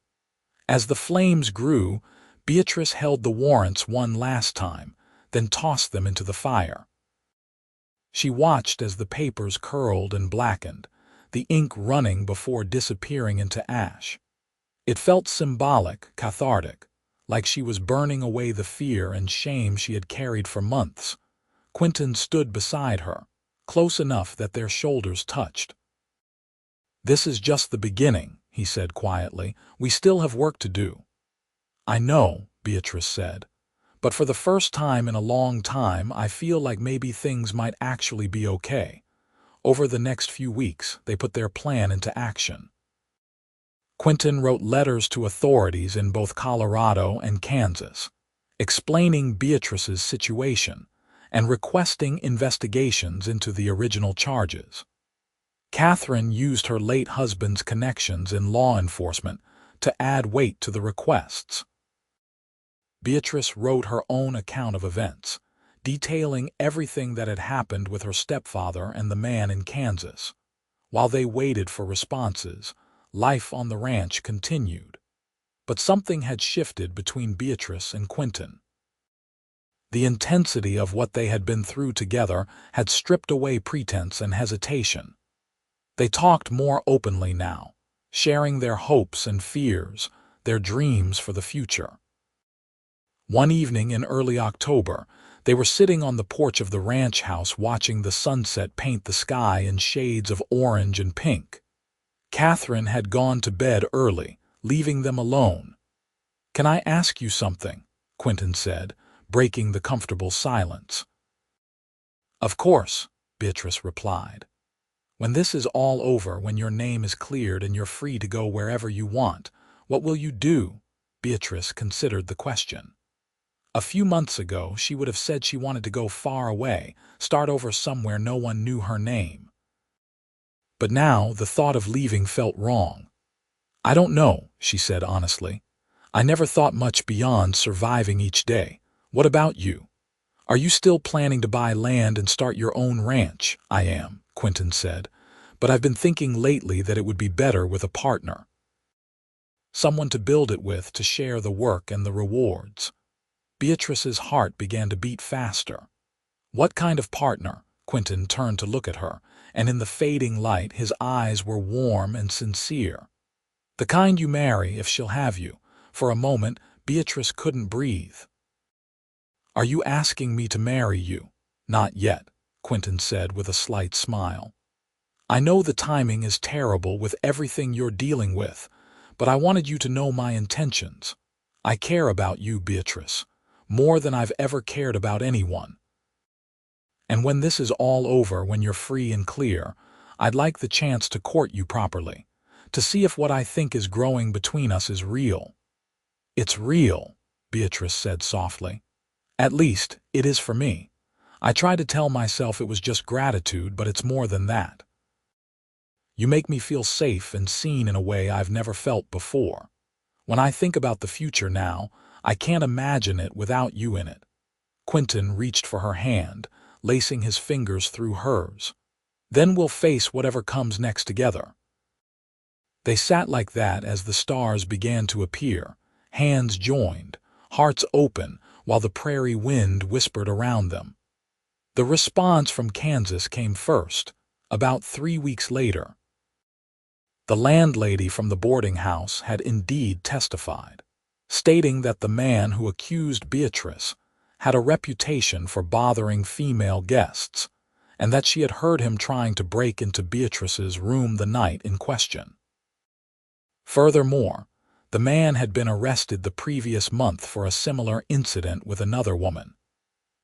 As the flames grew, Beatrice held the warrants one last time, then tossed them into the fire. She watched as the papers curled and blackened, the ink running before disappearing into ash. It felt symbolic, cathartic, like she was burning away the fear and shame she had carried for months. Quinton stood beside her, close enough that their shoulders touched. "This is just the beginning," he said quietly. "We still have work to do." "I know," Beatrice said, "but for the first time in a long time, I feel like maybe things might actually be okay." Over the next few weeks, they put their plan into action. Quinton wrote letters to authorities in both Colorado and Kansas, explaining Beatrice's situation and requesting investigations into the original charges. Catherine used her late husband's connections in law enforcement to add weight to the requests. Beatrice wrote her own account of events, detailing everything that had happened with her stepfather and the man in Kansas. While they waited for responses, life on the ranch continued. But something had shifted between Beatrice and Quinton. The intensity of what they had been through together had stripped away pretense and hesitation. They talked more openly now, sharing their hopes and fears, their dreams for the future. One evening in early October, they were sitting on the porch of the ranch house watching the sunset paint the sky in shades of orange and pink. Catherine had gone to bed early, leaving them alone. "Can I ask you something?" Quinton said, breaking the comfortable silence. "Of course," Beatrice replied. "When this is all over, when your name is cleared and you're free to go wherever you want, what will you do?" Beatrice considered the question. A few months ago, she would have said she wanted to go far away, start over somewhere no one knew her name. But now the thought of leaving felt wrong. "I don't know," she said honestly. "I never thought much beyond surviving each day. What about you? Are you still planning to buy land and start your own ranch?" "I am," Quinton said, "but I've been thinking lately that it would be better with a partner. Someone to build it with, to share the work and the rewards." Beatrice's heart began to beat faster. "What kind of partner?" Quinton turned to look at her, and in the fading light his eyes were warm and sincere. "The kind you marry if she'll have you." For a moment, Beatrice couldn't breathe. "Are you asking me to marry you?" "Not yet," Quinton said with a slight smile. "I know the timing is terrible with everything you're dealing with, but I wanted you to know my intentions. I care about you, Beatrice, more than I've ever cared about anyone. And when this is all over, when you're free and clear, I'd like the chance to court you properly, to see if what I think is growing between us is real." "It's real," Beatrice said softly. "At least, it is for me. I tried to tell myself it was just gratitude, but it's more than that. You make me feel safe and seen in a way I've never felt before. When I think about the future now, I can't imagine it without you in it." Quinton reached for her hand, lacing his fingers through hers. "Then we'll face whatever comes next together." They sat like that as the stars began to appear, hands joined, hearts open, while the prairie wind whispered around them. The response from Kansas came first, about 3 weeks later. The landlady from the boarding house had indeed testified, stating that the man who accused Beatrice had a reputation for bothering female guests, and that she had heard him trying to break into Beatrice's room the night in question. Furthermore, the man had been arrested the previous month for a similar incident with another woman.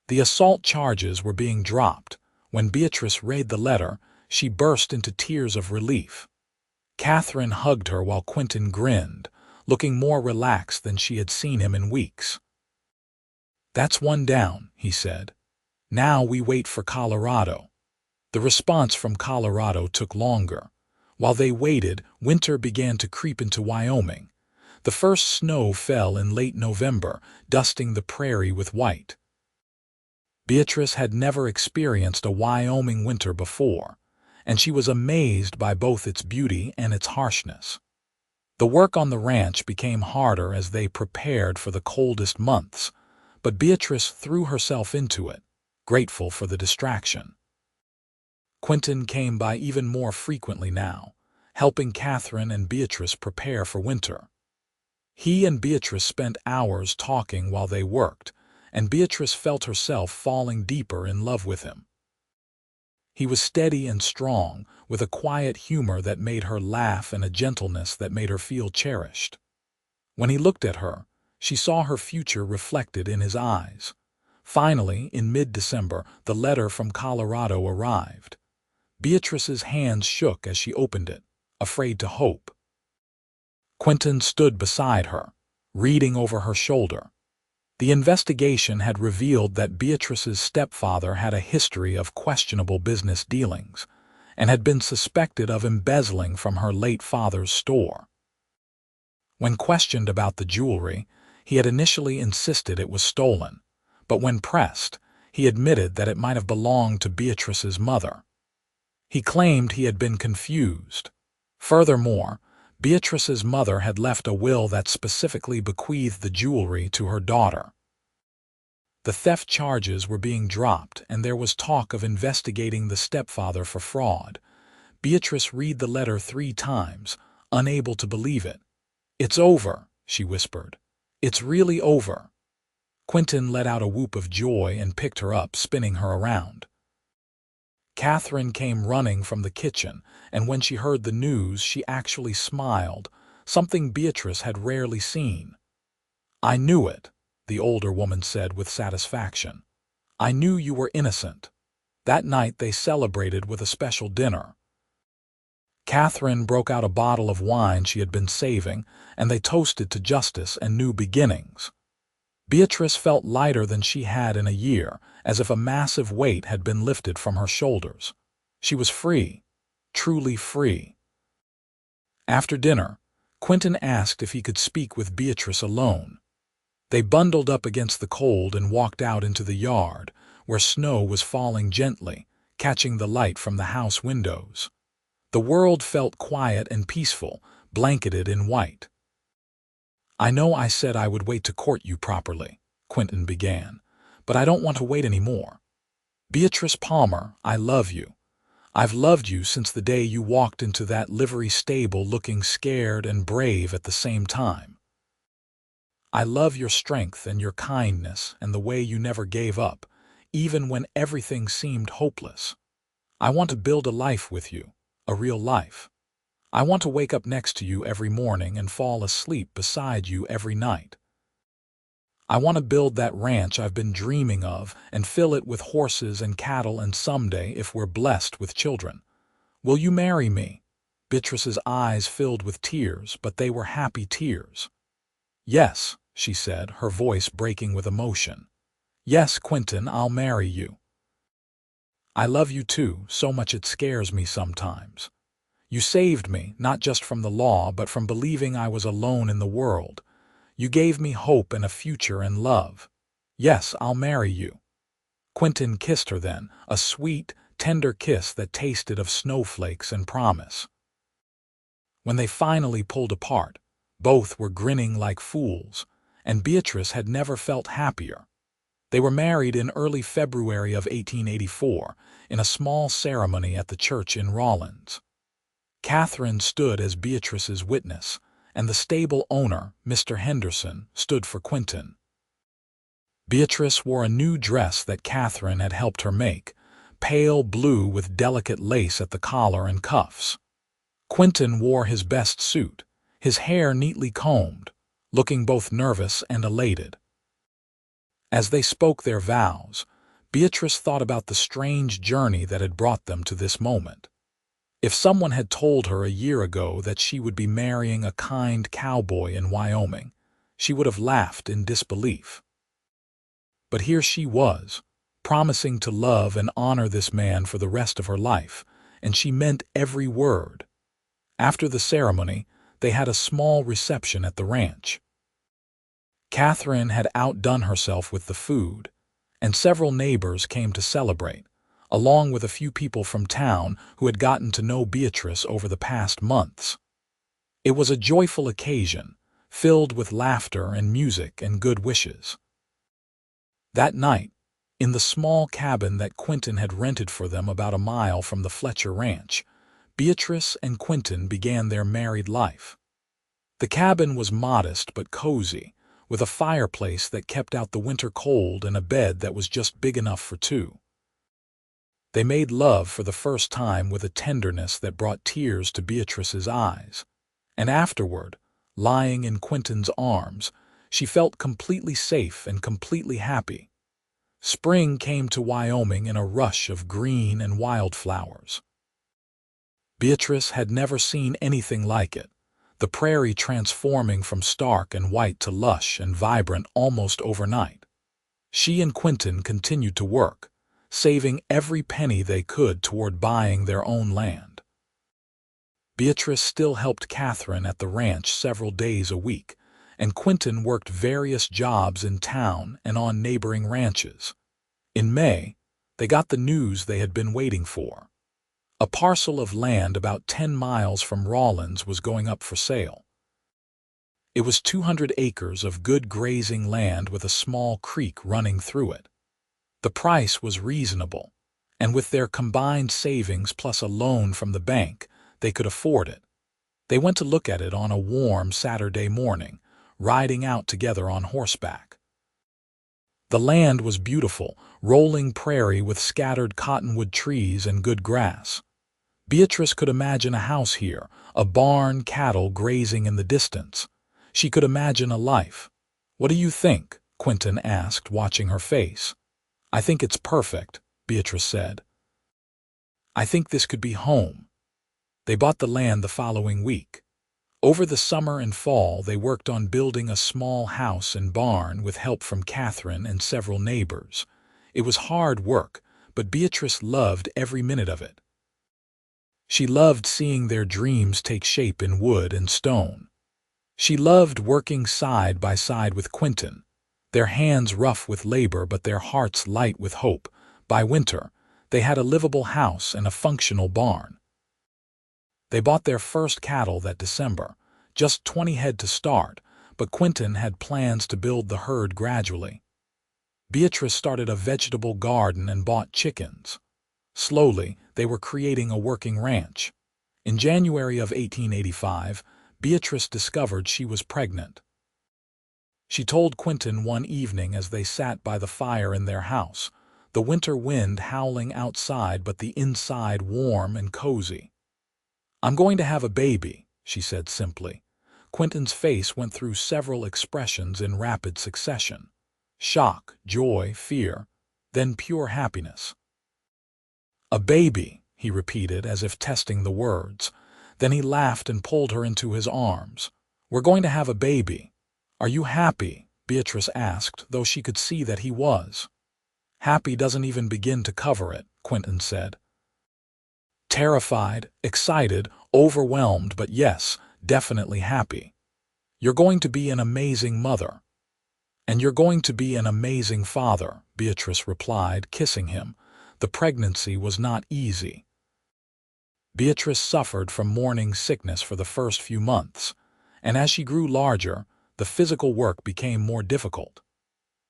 The assault charges were being dropped. When Beatrice read the letter, she burst into tears of relief. Catherine hugged her while Quinton grinned, looking more relaxed than she had seen him in weeks. "That's one down," he said. "Now we wait for Colorado." The response from Colorado took longer. While they waited, winter began to creep into Wyoming. The first snow fell in late November, dusting the prairie with white. Beatrice had never experienced a Wyoming winter before, and she was amazed by both its beauty and its harshness. The work on the ranch became harder as they prepared for the coldest months, but Beatrice threw herself into it, grateful for the distraction. Quinton came by even more frequently now, helping Catherine and Beatrice prepare for winter. He and Beatrice spent hours talking while they worked, and Beatrice felt herself falling deeper in love with him. He was steady and strong, with a quiet humor that made her laugh and a gentleness that made her feel cherished. When he looked at her, she saw her future reflected in his eyes. Finally, in mid-December, the letter from Colorado arrived. Beatrice's hands shook as she opened it, afraid to hope. Quinton stood beside her, reading over her shoulder. The investigation had revealed that Beatrice's stepfather had a history of questionable business dealings and had been suspected of embezzling from her late father's store. When questioned about the jewelry, he had initially insisted it was stolen, but when pressed, he admitted that it might have belonged to Beatrice's mother. He claimed he had been confused. Furthermore, Beatrice's mother had left a will that specifically bequeathed the jewelry to her daughter. The theft charges were being dropped, and there was talk of investigating the stepfather for fraud. Beatrice read the letter 3 times, unable to believe it. "It's over," she whispered. "It's really over." Quinton let out a whoop of joy and picked her up, spinning her around. Catherine came running from the kitchen, and when she heard the news, she actually smiled, something Beatrice had rarely seen. "I knew it," the older woman said with satisfaction. "I knew you were innocent." That night they celebrated with a special dinner. Catherine broke out a bottle of wine she had been saving, and they toasted to justice and new beginnings. Beatrice felt lighter than she had in a year, as if a massive weight had been lifted from her shoulders. She was free, truly free. After dinner, Quinton asked if he could speak with Beatrice alone. They bundled up against the cold and walked out into the yard, where snow was falling gently, catching the light from the house windows. The world felt quiet and peaceful, blanketed in white. "I know I said I would wait to court you properly," Quinton began, "but I don't want to wait any more. Beatrice Palmer, I love you. I've loved you since the day you walked into that livery stable looking scared and brave at the same time. I love your strength and your kindness and the way you never gave up, even when everything seemed hopeless. I want to build a life with you, a real life. I want to wake up next to you every morning and fall asleep beside you every night. I want to build that ranch I've been dreaming of and fill it with horses and cattle, and someday, if we're blessed with children. Will you marry me?" Beatrice's eyes filled with tears, but they were happy tears. "Yes," she said, her voice breaking with emotion. "Yes, Quinton, I'll marry you. I love you too, so much it scares me sometimes. You saved me, not just from the law, but from believing I was alone in the world. You gave me hope and a future and love. Yes, I'll marry you." Quinton kissed her then, a sweet, tender kiss that tasted of snowflakes and promise. When they finally pulled apart, both were grinning like fools, and Beatrice had never felt happier. They were married in early February of 1884, in a small ceremony at the church in Rawlins. Catherine stood as Beatrice's witness, and the stable owner, Mr. Henderson, stood for Quinton. Beatrice wore a new dress that Catherine had helped her make, pale blue with delicate lace at the collar and cuffs. Quinton wore his best suit, his hair neatly combed, looking both nervous and elated. As they spoke their vows, Beatrice thought about the strange journey that had brought them to this moment. If someone had told her a year ago that she would be marrying a kind cowboy in Wyoming, she would have laughed in disbelief. But here she was, promising to love and honor this man for the rest of her life, and she meant every word. After the ceremony, they had a small reception at the ranch. Catherine had outdone herself with the food, and several neighbors came to celebrate, along with a few people from town who had gotten to know Beatrice over the past months. It was a joyful occasion, filled with laughter and music and good wishes. That night, in the small cabin that Quinton had rented for them about a mile from the Fletcher Ranch, Beatrice and Quinton began their married life. The cabin was modest but cozy, with a fireplace that kept out the winter cold and a bed that was just big enough for two. They made love for the first time with a tenderness that brought tears to Beatrice's eyes, and afterward, lying in Quinton's arms, she felt completely safe and completely happy. Spring came to Wyoming in a rush of green and wildflowers. Beatrice had never seen anything like it, the prairie transforming from stark and white to lush and vibrant almost overnight. She and Quinton continued to work, saving every penny they could toward buying their own land. Beatrice still helped Catherine at the ranch several days a week, and Quinton worked various jobs in town and on neighboring ranches. In May, they got the news they had been waiting for. A parcel of land about 10 miles from Rawlins was going up for sale. It was 200 acres of good grazing land with a small creek running through it. The price was reasonable, and with their combined savings plus a loan from the bank, they could afford it. They went to look at it on a warm Saturday morning, riding out together on horseback. The land was beautiful, rolling prairie with scattered cottonwood trees and good grass. Beatrice could imagine a house here, a barn, cattle grazing in the distance. She could imagine a life. "What do you think?" Quinton asked, watching her face. "I think it's perfect," Beatrice said. "I think this could be home." They bought the land the following week. Over the summer and fall, they worked on building a small house and barn with help from Catherine and several neighbors. It was hard work, but Beatrice loved every minute of it. She loved seeing their dreams take shape in wood and stone. She loved working side by side with Quinton, their hands rough with labor but their hearts light with hope. By winter, they had a livable house and a functional barn. They bought their first cattle that December, just 20 head to start, but Quinton had plans to build the herd gradually. Beatrice started a vegetable garden and bought chickens. Slowly, they were creating a working ranch. In January of 1885, Beatrice discovered she was pregnant. She told Quinton one evening as they sat by the fire in their house, the winter wind howling outside but the inside warm and cozy. "I'm going to have a baby," she said simply. Quinton's face went through several expressions in rapid succession: shock, joy, fear, then pure happiness. "A baby," he repeated as if testing the words. Then he laughed and pulled her into his arms. "We're going to have a baby. Are you happy?" Beatrice asked, though she could see that he was. "Happy doesn't even begin to cover it," Quinton said. "Terrified, excited, overwhelmed, but yes, definitely happy. You're going to be an amazing mother." "And you're going to be an amazing father," Beatrice replied, kissing him. The pregnancy was not easy. Beatrice suffered from morning sickness for the first few months, and as she grew larger, the physical work became more difficult.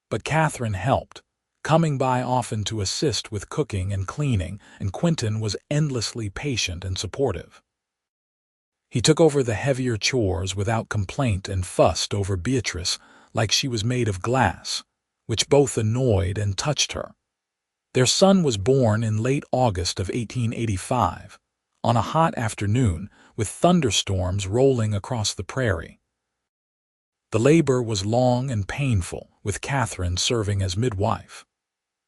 But Catherine helped, coming by often to assist with cooking and cleaning, and Quinton was endlessly patient and supportive. He took over the heavier chores without complaint and fussed over Beatrice like she was made of glass. which both annoyed and touched her. Their son was born in late August of 1885, on a hot afternoon with thunderstorms rolling across the prairie. The labor was long and painful, with Catherine serving as midwife.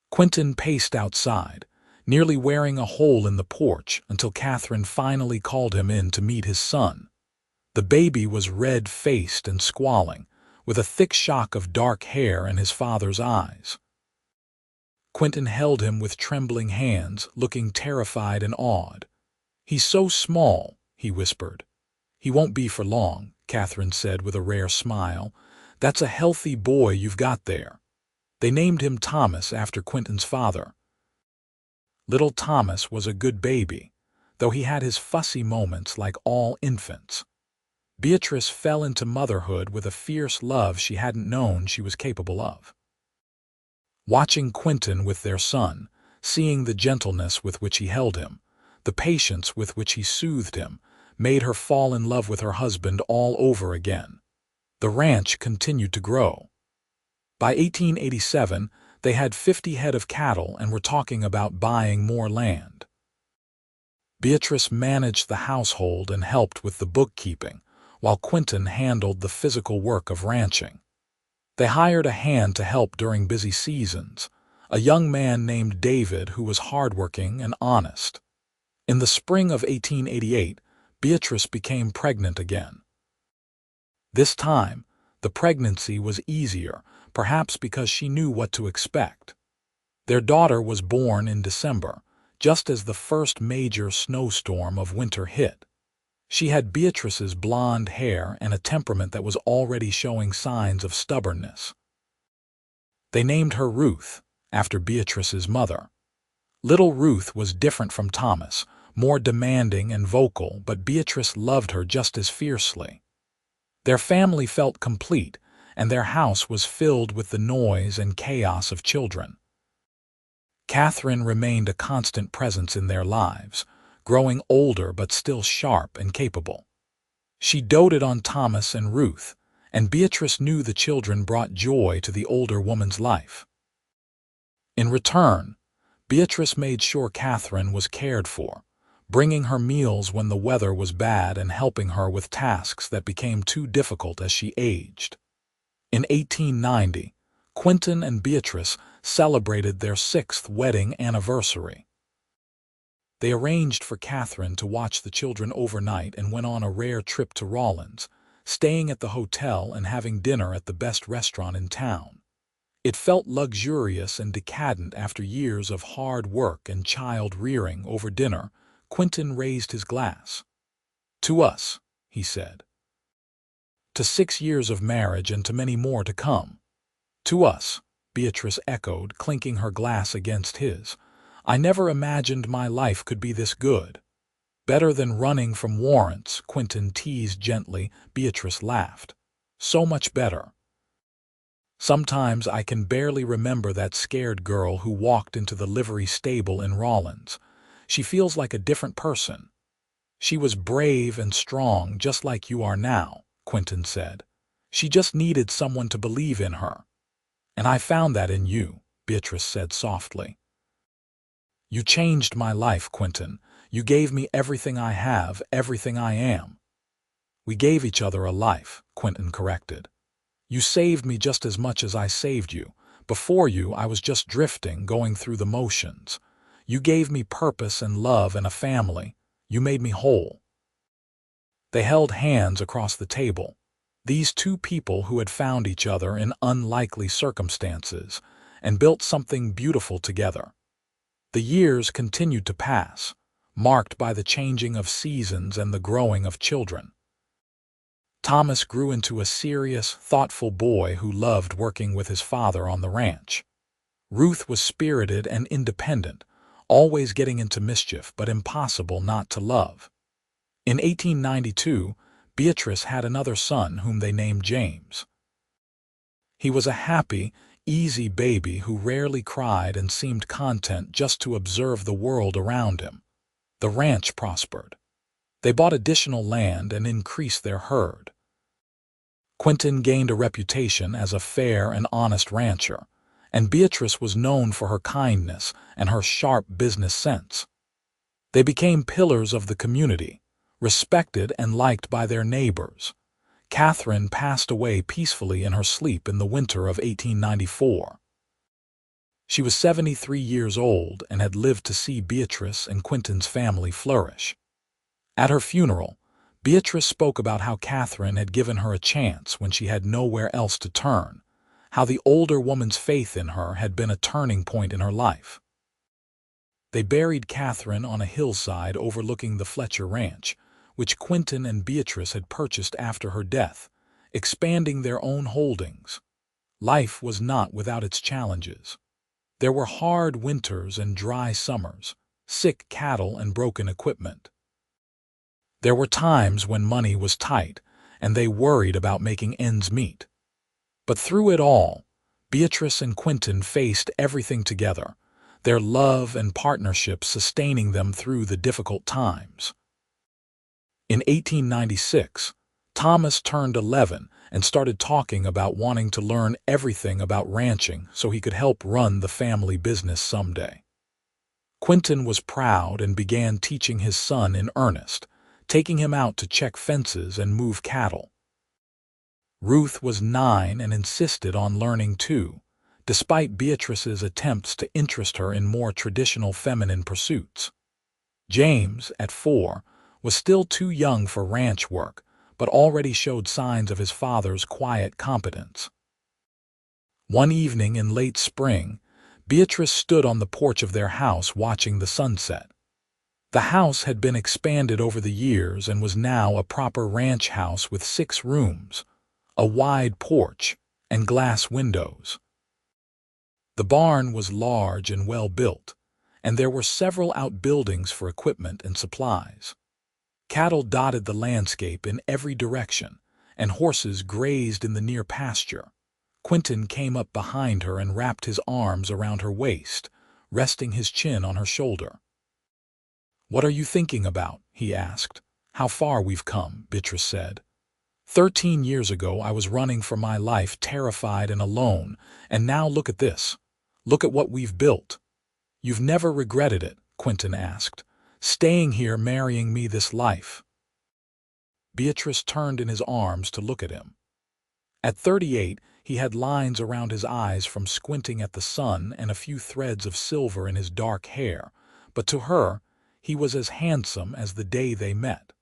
Quinton paced outside, nearly wearing a hole in the porch until Catherine finally called him in to meet his son. The baby was red-faced and squalling, with a thick shock of dark hair in his father's eyes. Quinton held him with trembling hands, looking terrified and awed. "He's so small," he whispered. "He won't be for long," Catherine said with a rare smile. "That's a healthy boy you've got there." They named him Thomas after Quinton's father. Little Thomas was a good baby, though he had his fussy moments like all infants. Beatrice fell into motherhood with a fierce love she hadn't known she was capable of. Watching Quinton with their son, seeing the gentleness with which he held him, the patience with which he soothed him, made her fall in love with her husband all over again. The ranch continued to grow. By 1887, they had 50 head of cattle and were talking about buying more land. Beatrice managed the household and helped with the bookkeeping, while Quinton handled the physical work of ranching. They hired a hand to help during busy seasons, a young man named David who was hardworking and honest. In the spring of 1888, Beatrice became pregnant again. This time, the pregnancy was easier, perhaps because she knew what to expect. Their daughter was born in December, just as the first major snowstorm of winter hit. She had Beatrice's blonde hair and a temperament that was already showing signs of stubbornness. They named her Ruth, after Beatrice's mother. Little Ruth was different from Thomas, more demanding and vocal, but Beatrice loved her just as fiercely. Their family felt complete, and their house was filled with the noise and chaos of children. Catherine remained a constant presence in their lives, growing older but still sharp and capable. She doted on Thomas and Ruth, and Beatrice knew the children brought joy to the older woman's life. In return, Beatrice made sure Catherine was cared for, bringing her meals when the weather was bad and helping her with tasks that became too difficult as she aged. In 1890, Quinton and Beatrice celebrated their 6th wedding anniversary. They arranged for Catherine to watch the children overnight and went on a rare trip to Rawlins, staying at the hotel and having dinner at the best restaurant in town. It felt luxurious and decadent after years of hard work and child-rearing. Over dinner, Quinton raised his glass. "To us," he said. "To 6 years of marriage and to many more to come." "To us," Beatrice echoed, clinking her glass against his. "I never imagined my life could be this good." "Better than running from Warrants," Quinton teased gently. Beatrice laughed. "So much better. Sometimes I can barely remember that scared girl who walked into the livery stable in Rawlins. She feels like a different person." "She was brave and strong, just like you are now," Quinton said. "She just needed someone to believe in her." "And I found that in you," Beatrice said softly. "You changed my life, Quinton. You gave me everything I have, everything I am." "We gave each other a life," Quinton corrected. "You saved me just as much as I saved you. Before you, I was just drifting, going through the motions. You gave me purpose and love and a family. You made me whole." They held hands across the table. These two people who had found each other in unlikely circumstances and built something beautiful together. The years continued to pass, marked by the changing of seasons and the growing of children. Thomas grew into a serious, thoughtful boy who loved working with his father on the ranch. Ruth was spirited and independent, always getting into mischief but impossible not to love. In 1892, Beatrice had another son whom they named James. He was a happy, easy baby who rarely cried and seemed content just to observe the world around him. The ranch prospered. They bought additional land and increased their herd. Quinton gained a reputation as a fair and honest rancher, and Beatrice was known for her kindness and her sharp business sense. They became pillars of the community, respected and liked by their neighbors. Catherine passed away peacefully in her sleep in the winter of 1894. She was 73 years old and had lived to see Beatrice and Quinton's family flourish. At her funeral, Beatrice spoke about how Catherine had given her a chance when she had nowhere else to turn, how the older woman's faith in her had been a turning point in her life. They buried Catherine on a hillside overlooking the Fletcher Ranch, which Quinton and Beatrice had purchased after her death, expanding their own holdings. Life was not without its challenges. There were hard winters and dry summers, sick cattle and broken equipment. There were times when money was tight, and they worried about making ends meet. But through it all, Beatrice and Quinton faced everything together, their love and partnership sustaining them through the difficult times. In 1896, Thomas turned 11 and started talking about wanting to learn everything about ranching so he could help run the family business someday. Quinton was proud and began teaching his son in earnest, taking him out to check fences and move cattle. Ruth was 9 and insisted on learning too, despite Beatrice's attempts to interest her in more traditional feminine pursuits. James, at 4, was still too young for ranch work, but already showed signs of his father's quiet competence. One evening in late spring, Beatrice stood on the porch of their house watching the sunset. The house had been expanded over the years and was now a proper ranch house with 6 rooms, a wide porch, and glass windows. The barn was large and well built, and there were several outbuildings for equipment and supplies. Cattle dotted the landscape in every direction, and horses grazed in the near pasture. Quinton came up behind her and wrapped his arms around her waist, resting his chin on her shoulder. "What are you thinking about?" he asked. "How far we've come," Beatrice said. 13 years ago I was running for my life, terrified and alone, and now look at this. Look at what we've built." "You've never regretted it?" Quinton asked. "Staying here, marrying me this life?" Beatrice turned in his arms to look at him. At 38, he had lines around his eyes from squinting at the sun and a few threads of silver in his dark hair, but to her, he was as handsome as the day they met.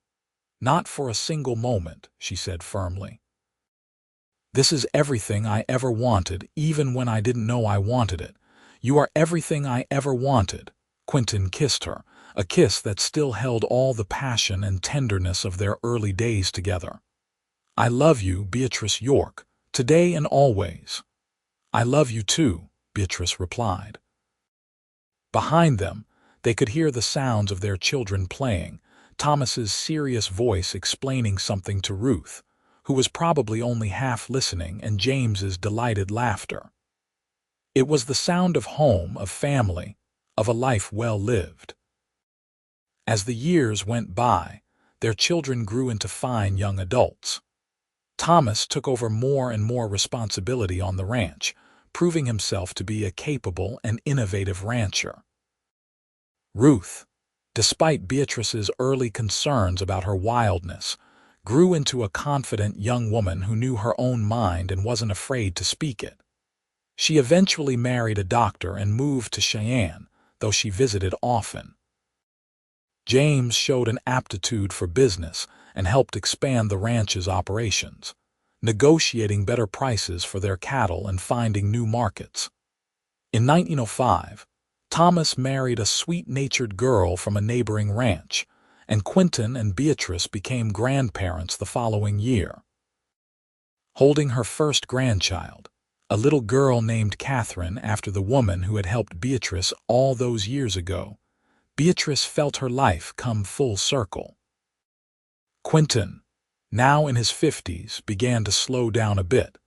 "Not for a single moment," she said firmly. "This is everything I ever wanted, even when I didn't know I wanted it. You are everything I ever wanted." Quinton kissed her, a kiss that still held all the passion and tenderness of their early days together. "I love you, Beatrice York, today and always." "I love you too," Beatrice replied. Behind them, they could hear the sounds of their children playing, Thomas's serious voice explaining something to Ruth, who was probably only half listening, and James's delighted laughter. It was the sound of home, of family, of a life well lived. As the years went by, their children grew into fine young adults. Thomas took over more and more responsibility on the ranch, proving himself to be a capable and innovative rancher. Ruth, despite Beatrice's early concerns about her wildness, grew into a confident young woman who knew her own mind and wasn't afraid to speak it. She eventually married a doctor and moved to Cheyenne, though she visited often. James showed an aptitude for business and helped expand the ranch's operations, negotiating better prices for their cattle and finding new markets. In 1905, Thomas married a sweet-natured girl from a neighboring ranch, and Quinton and Beatrice became grandparents the following year. Holding her first grandchild, a little girl named Catherine after the woman who had helped Beatrice all those years ago, Beatrice felt her life come full circle. Quinton, now in his 50s, began to slow down a bit,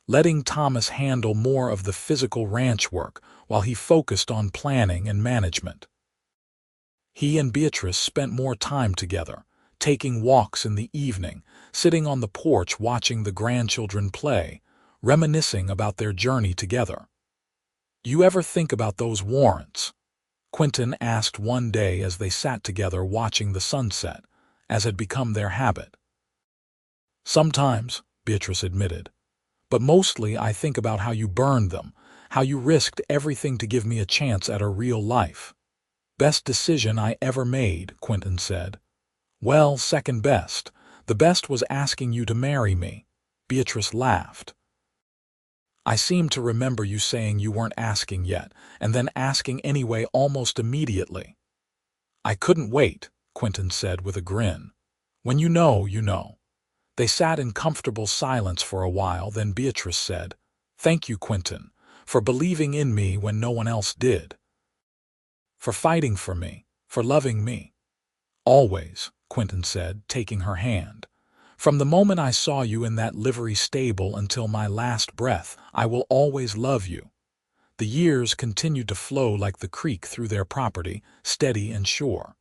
letting Thomas handle more of the physical ranch work while he focused on planning and management. He and Beatrice spent more time together, taking walks in the evening, sitting on the porch watching the grandchildren play, reminiscing about their journey together. You ever think about those warrants? Quinton asked one day as they sat together watching the sunset, as had become their habit. Sometimes, Beatrice admitted, but mostly I think about how you burned them, how you risked everything to give me a chance at a real life. Best decision I ever made, Quinton said. Well, second best. The best was asking you to marry me. Beatrice laughed. I seem to remember you saying you weren't asking yet, and then asking anyway almost immediately. I couldn't wait, Quinton said with a grin. When you know, you know. They sat in comfortable silence for a while, then Beatrice said, Thank you, Quinton, for believing in me when no one else did. For fighting for me, for loving me. Always, Quinton said, taking her hand. From the moment I saw you in that livery stable until my last breath, I will always love you. The years continued to flow like the creek through their property, steady and sure.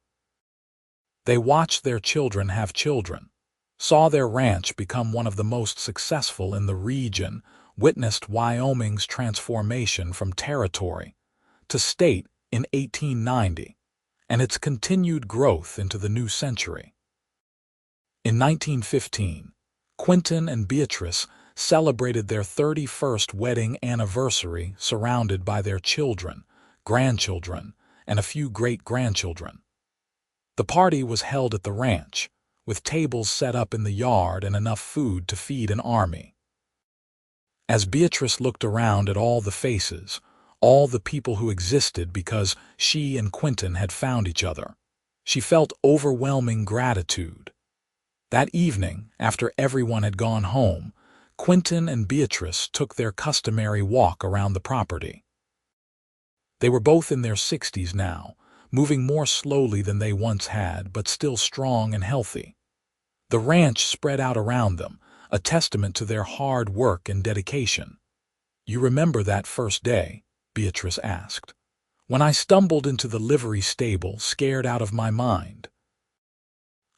They watched their children have children, saw their ranch become one of the most successful in the region, witnessed Wyoming's transformation from territory to state in 1890, and its continued growth into the new century. In 1915, Quinton and Beatrice celebrated their 31st wedding anniversary surrounded by their children, grandchildren, and a few great-grandchildren. The party was held at the ranch, with tables set up in the yard and enough food to feed an army. As Beatrice looked around at all the faces, all the people who existed because she and Quinton had found each other, she felt overwhelming gratitude. That evening, after everyone had gone home, Quinton and Beatrice took their customary walk around the property. They were both in their 60s now, moving more slowly than they once had, but still strong and healthy. The ranch spread out around them, a testament to their hard work and dedication. You remember that first day? Beatrice asked. When I stumbled into the livery stable, scared out of my mind.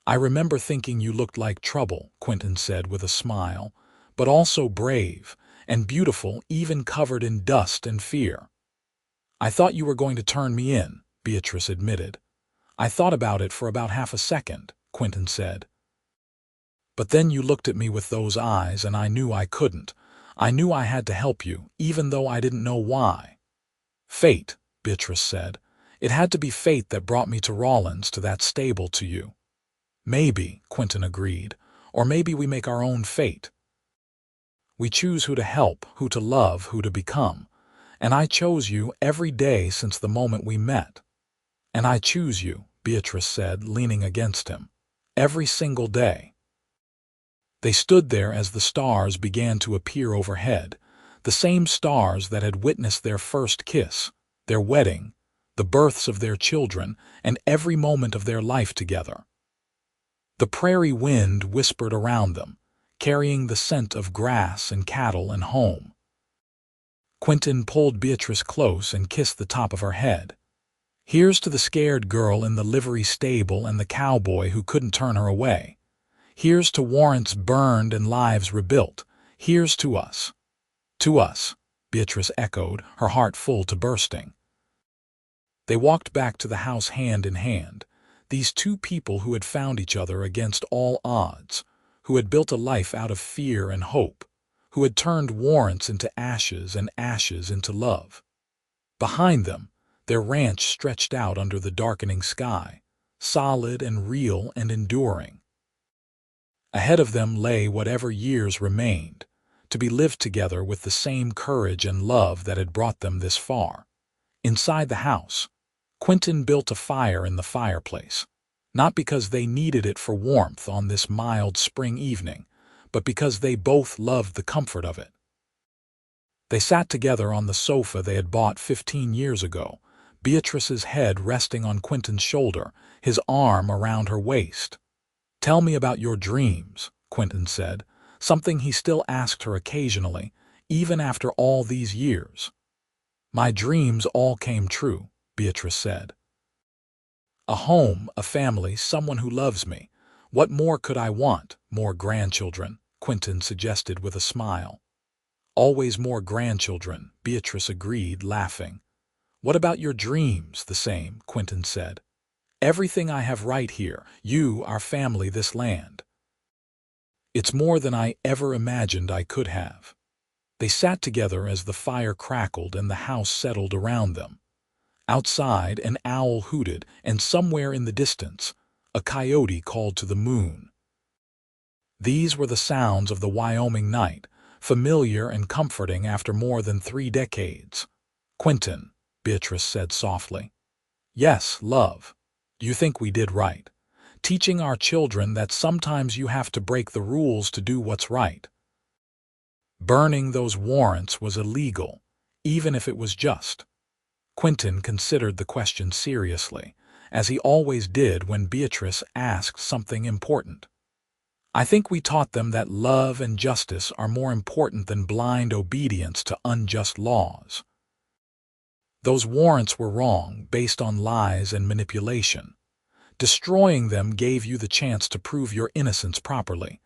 I remember thinking you looked like trouble, Quinton said with a smile, but also brave and beautiful, even covered in dust and fear. I thought you were going to turn me in, Beatrice admitted. I thought about it for about half a second, Quinton said. But then you looked at me with those eyes and I knew I couldn't. I knew I had to help you, even though I didn't know why. Fate, Beatrice said. It had to be fate that brought me to Rawlins, to that stable, to you. Maybe, Quinton agreed, or maybe we make our own fate. We choose who to help, who to love, who to become. And I chose you every day since the moment we met. And I choose you, Beatrice said, leaning against him. Every single day. They stood there as the stars began to appear overhead, the same stars that had witnessed their first kiss, their wedding, the births of their children, and every moment of their life together. The prairie wind whispered around them, carrying the scent of grass and cattle and home. Quinton pulled Beatrice close and kissed the top of her head. Here's to the scared girl in the livery stable and the cowboy who couldn't turn her away. Here's to warrants burned and lives rebuilt. Here's to us. To us, Beatrice echoed, her heart full to bursting. They walked back to the house hand in hand, these two people who had found each other against all odds, who had built a life out of fear and hope, who had turned warrants into ashes and ashes into love. Behind them, their ranch stretched out under the darkening sky, solid and real and enduring. Ahead of them lay whatever years remained, to be lived together with the same courage and love that had brought them this far. Inside the house, Quinton built a fire in the fireplace, not because they needed it for warmth on this mild spring evening, but because they both loved the comfort of it. They sat together on the sofa they had bought 15 years ago, Beatrice's head resting on Quinton's shoulder, his arm around her waist. Tell me about your dreams, Quinton said, something he still asked her occasionally, even after all these years. My dreams all came true, Beatrice said. A home, a family, someone who loves me. What more could I want? More grandchildren, Quinton suggested with a smile. Always more grandchildren, Beatrice agreed, laughing. What about your dreams? The same, Quinton said. Everything I have right here, you, our family, this land. It's more than I ever imagined I could have. They sat together as the fire crackled and the house settled around them. Outside, an owl hooted, and somewhere in the distance, a coyote called to the moon. These were the sounds of the Wyoming night, familiar and comforting after more than 3 decades. Quinton, Beatrice said softly. Yes, love. You think we did right. Teaching our children that sometimes you have to break the rules to do what's right. Burning those warrants was illegal, even if it was just. Quinton considered the question seriously, as he always did when Beatrice asked something important. I think we taught them that love and justice are more important than blind obedience to unjust laws. Those warrants were wrong, based on lies and manipulation. Destroying them gave you the chance to prove your innocence properly.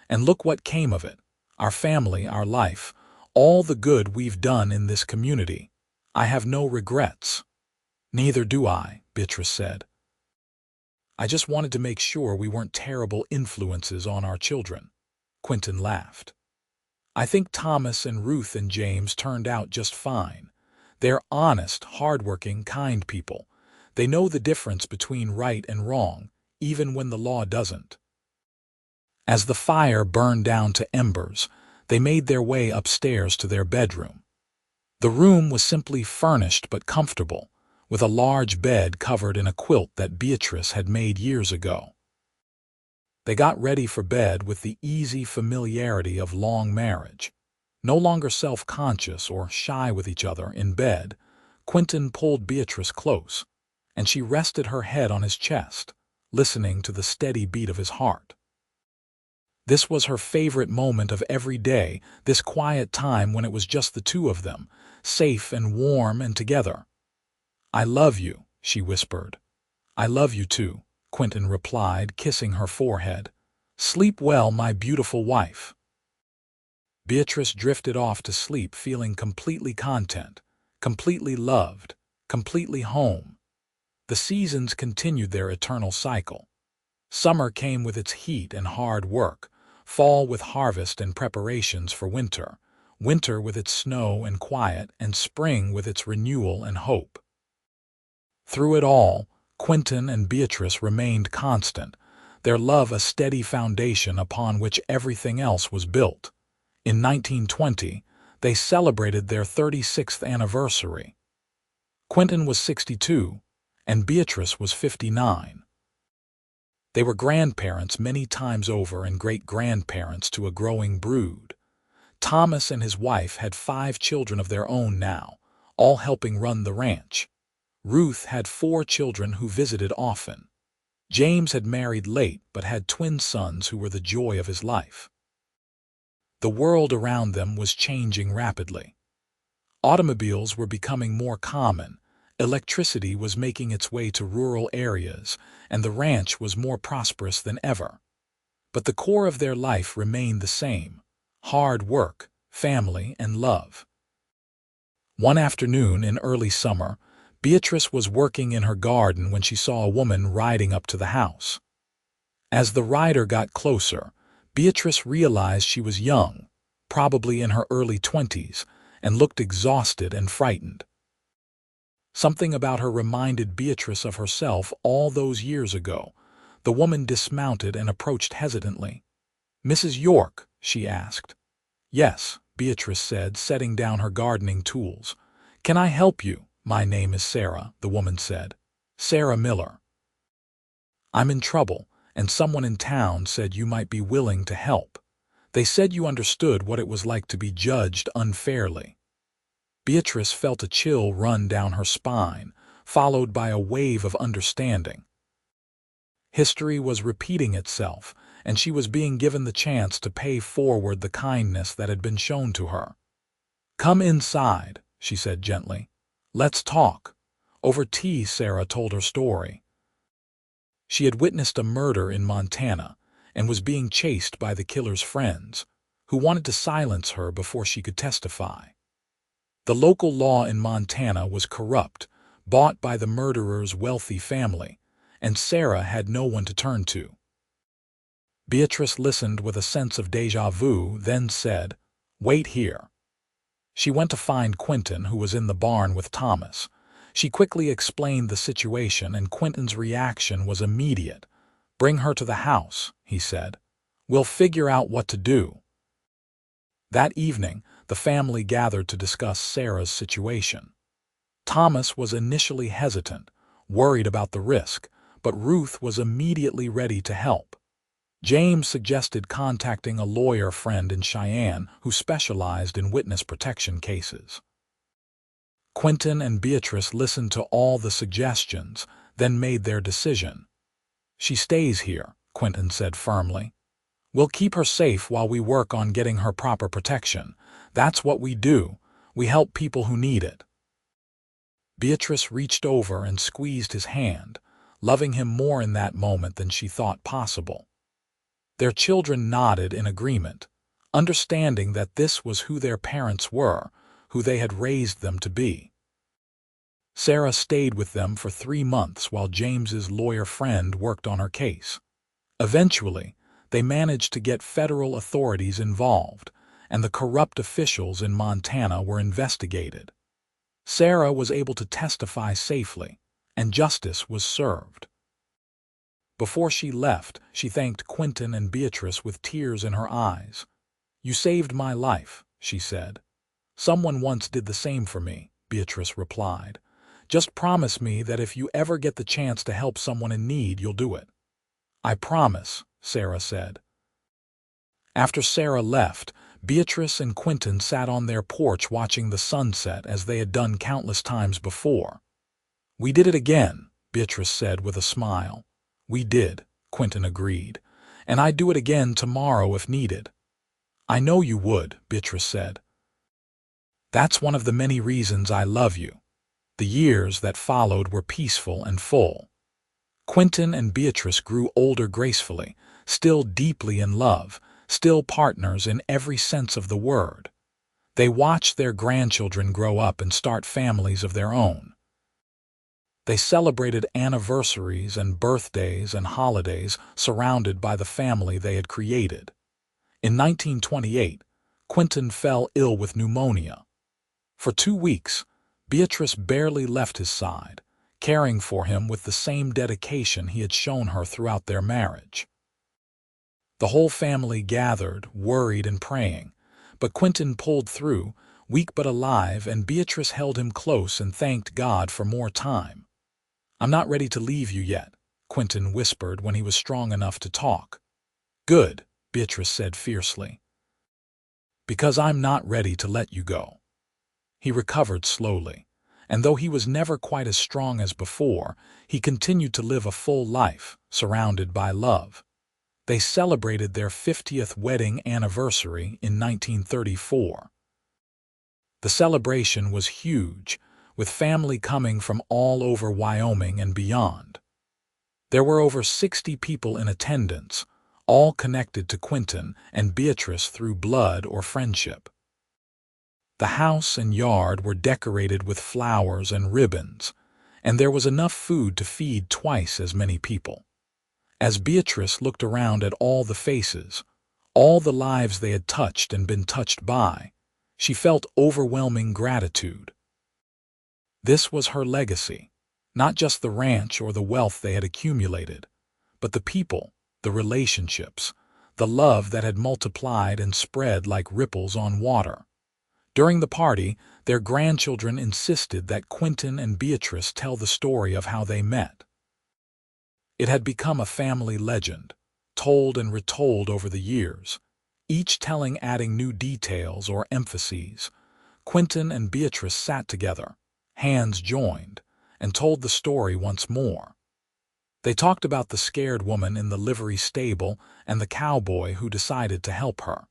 And look what came of it. Our family, our life, all the good we've done in this community. I have no regrets. Neither do I, Beatrice said. I just wanted to make sure we weren't terrible influences on our children. Quinton laughed. I think Thomas and Ruth and James turned out just fine. They're honest, hardworking, kind people. They know the difference between right and wrong, even when the law doesn't. As the fire burned down to embers, they made their way upstairs to their bedroom. The room was simply furnished but comfortable, with a large bed covered in a quilt that Beatrice had made years ago. They got ready for bed with the easy familiarity of long marriage. No longer self-conscious or shy with each other in bed, Quinton pulled Beatrice close, and she rested her head on his chest, listening to the steady beat of his heart. This was her favorite moment of every day, this quiet time when it was just the two of them, safe and warm and together. I love you, she whispered. I love you too, Quinton replied, kissing her forehead. Sleep well, my beautiful wife. Beatrice drifted off to sleep feeling completely content, completely loved, completely home. The seasons continued their eternal cycle. Summer came with its heat and hard work, fall with harvest and preparations for winter, winter with its snow and quiet, and spring with its renewal and hope. Through it all, Quinton and Beatrice remained constant, their love a steady foundation upon which everything else was built. In 1920, they celebrated their 36th anniversary. Quinton was 62, and Beatrice was 59. They were grandparents many times over and great-grandparents to a growing brood. Thomas and his wife had 5 children of their own now, all helping run the ranch. Ruth had 4 children who visited often. James had married late but had twin sons who were the joy of his life. The world around them was changing rapidly. Automobiles were becoming more common, electricity was making its way to rural areas, and the ranch was more prosperous than ever. But the core of their life remained the same: hard work, family, and love. One afternoon in early summer, Beatrice was working in her garden when she saw a woman riding up to the house. As the rider got closer, Beatrice realized she was young, probably in her early 20s, and looked exhausted and frightened. Something about her reminded Beatrice of herself all those years ago. The woman dismounted and approached hesitantly. "Mrs. York?" she asked. "Yes," Beatrice said, setting down her gardening tools. "Can I help you?" "My name is Sarah," the woman said. "Sarah Miller. I'm in trouble, and someone in town said you might be willing to help. They said you understood what it was like to be judged unfairly." Beatrice felt a chill run down her spine, followed by a wave of understanding. History was repeating itself, and she was being given the chance to pay forward the kindness that had been shown to her. "Come inside," she said gently. "Let's talk." Over tea, Sarah told her story. She had witnessed a murder in Montana and was being chased by the killer's friends. who wanted to silence her before she could testify. The local law in Montana was corrupt, bought by the murderer's wealthy family, and Sarah had no one to turn to. Beatrice listened with a sense of déjà vu, then said, "Wait here." She went to find Quinton, who was in the barn with Thomas. She quickly explained the situation, and Quinton's reaction was immediate. "Bring her to the house," he said. "We'll figure out what to do." That evening, the family gathered to discuss Sarah's situation. Thomas was initially hesitant, worried about the risk, but Ruth was immediately ready to help. James suggested contacting a lawyer friend in Cheyenne who specialized in witness protection cases. Quinton and Beatrice listened to all the suggestions, then made their decision. "She stays here," Quinton said firmly. "We'll keep her safe while we work on getting her proper protection. That's what we do. We help people who need it." Beatrice reached over and squeezed his hand, loving him more in that moment than she thought possible. Their children nodded in agreement, understanding that this was who their parents were, who they had raised them to be. Sarah stayed with them for 3 months while James's lawyer friend worked on her case. Eventually, they managed to get federal authorities involved, and the corrupt officials in Montana were investigated. Sarah was able to testify safely, and justice was served. Before she left, she thanked Quinton and Beatrice with tears in her eyes. "You saved my life," she said. "Someone once did the same for me," Beatrice replied. "Just promise me that if you ever get the chance to help someone in need, you'll do it." "I promise," Sarah said. After Sarah left, Beatrice and Quinton sat on their porch watching the sunset as they had done countless times before. "We did it again," Beatrice said with a smile. "We did," Quinton agreed, "and I'd do it again tomorrow if needed." "I know you would," Beatrice said. "That's one of the many reasons I love you." The years that followed were peaceful and full. Quinton and Beatrice grew older gracefully, still deeply in love, still partners in every sense of the word. They watched their grandchildren grow up and start families of their own. They celebrated anniversaries and birthdays and holidays surrounded by the family they had created. In 1928, Quinton fell ill with pneumonia. For 2 weeks, Beatrice barely left his side, caring for him with the same dedication he had shown her throughout their marriage. The whole family gathered, worried and praying, but Quinton pulled through, weak but alive, and Beatrice held him close and thanked God for more time. "I'm not ready to leave you yet," Quinton whispered when he was strong enough to talk. "Good," Beatrice said fiercely. "Because I'm not ready to let you go." He recovered slowly, and though he was never quite as strong as before, he continued to live a full life, surrounded by love. They celebrated their 50th wedding anniversary in 1934. The celebration was huge, with family coming from all over Wyoming and beyond. There were over 60 people in attendance, all connected to Quinton and Beatrice through blood or friendship. The house and yard were decorated with flowers and ribbons, and there was enough food to feed twice as many people. As Beatrice looked around at all the faces, all the lives they had touched and been touched by, she felt overwhelming gratitude. This was her legacy, not just the ranch or the wealth they had accumulated, but the people, the relationships, the love that had multiplied and spread like ripples on water. During the party, their grandchildren insisted that Quinton and Beatrice tell the story of how they met. It had become a family legend, told and retold over the years, each telling adding new details or emphases. Quinton and Beatrice sat together, hands joined, and told the story once more. They talked about the scared woman in the livery stable and the cowboy who decided to help her.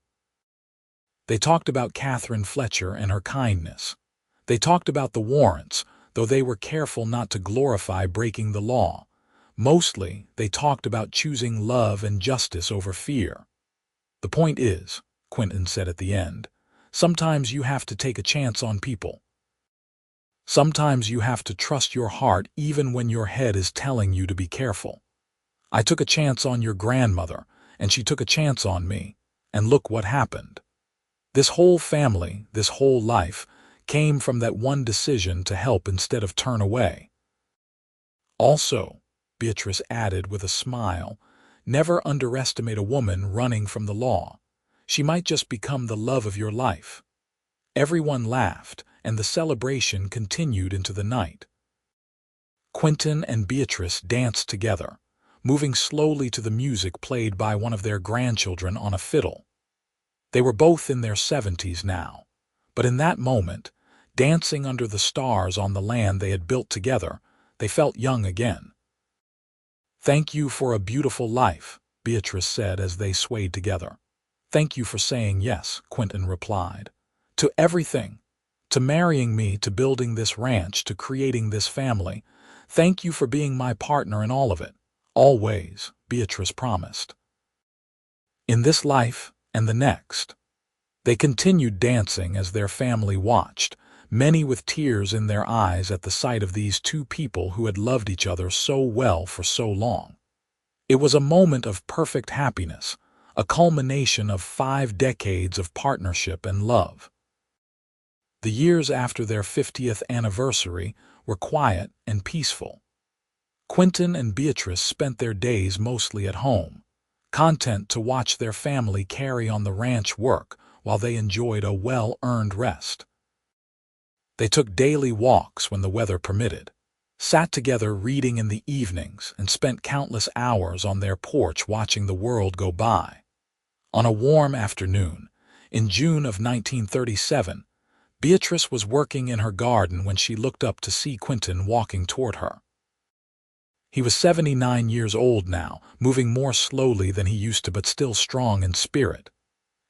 They talked about Catherine Fletcher and her kindness. They talked about the Warrants, though they were careful not to glorify breaking the law. Mostly, they talked about choosing love and justice over fear. The point is, Quinton said at the end. Sometimes you have to take a chance on people. Sometimes you have to trust your heart even when your head is telling you to be careful. I took a chance on your grandmother, and she took a chance on me, and look what happened. This whole family, this whole life, came from that one decision to help instead of turn away. Also, Beatrice added with a smile, never underestimate a woman running from the law. She might just become the love of your life. Everyone laughed, and the celebration continued into the night. Quinton and Beatrice danced together, moving slowly to the music played by one of their grandchildren on a fiddle. They were both in their 70s now, but in that moment, dancing under the stars on the land they had built together, they felt young again. "Thank you for a beautiful life," Beatrice said as they swayed together. "Thank you for saying yes," Quinton replied. "To everything. To marrying me, to building this ranch, to creating this family. Thank you for being my partner in all of it. Always," Beatrice promised. "In this life and the next." They continued dancing as their family watched, many with tears in their eyes at the sight of these two people who had loved each other so well for so long. It was a moment of perfect happiness, a culmination of 5 decades of partnership and love. The years after their 50th anniversary were quiet and peaceful. Quinton and Beatrice spent their days mostly at home, content to watch their family carry on the ranch work while they enjoyed a well-earned rest. They took daily walks when the weather permitted, sat together reading in the evenings, and spent countless hours on their porch watching the world go by. On a warm afternoon, in June of 1937, Beatrice was working in her garden when she looked up to see Quinton walking toward her. He was 79 years old now, moving more slowly than he used to but still strong in spirit.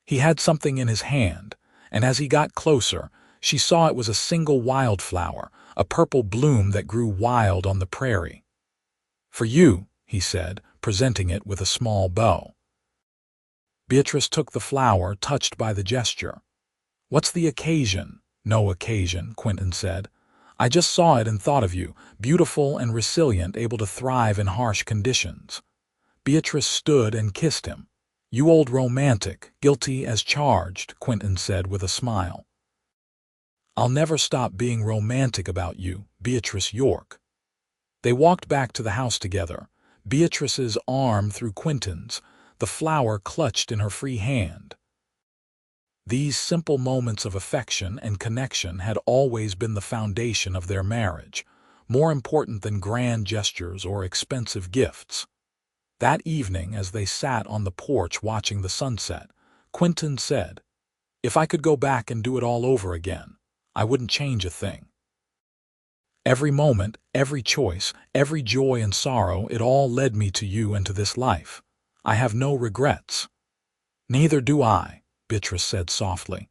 He had something in his hand, and as he got closer, she saw it was a single wildflower, a purple bloom that grew wild on the prairie. "For you," he said, presenting it with a small bow. Beatrice took the flower, touched by the gesture. "What's the occasion?" "No occasion," Quinton said. "I just saw it and thought of you, beautiful and resilient, able to thrive in harsh conditions." Beatrice stood and kissed him. "You old romantic, guilty as charged," Quinton said with a smile. "I'll never stop being romantic about you, Beatrice York." They walked back to the house together, Beatrice's arm through Quinton's, the flower clutched in her free hand. These simple moments of affection and connection had always been the foundation of their marriage, more important than grand gestures or expensive gifts. That evening, as they sat on the porch watching the sunset, Quinton said, "If I could go back and do it all over again, I wouldn't change a thing. Every moment, every choice, every joy and sorrow, it all led me to you and to this life. I have no regrets." "Neither do I," Beatrice said softly.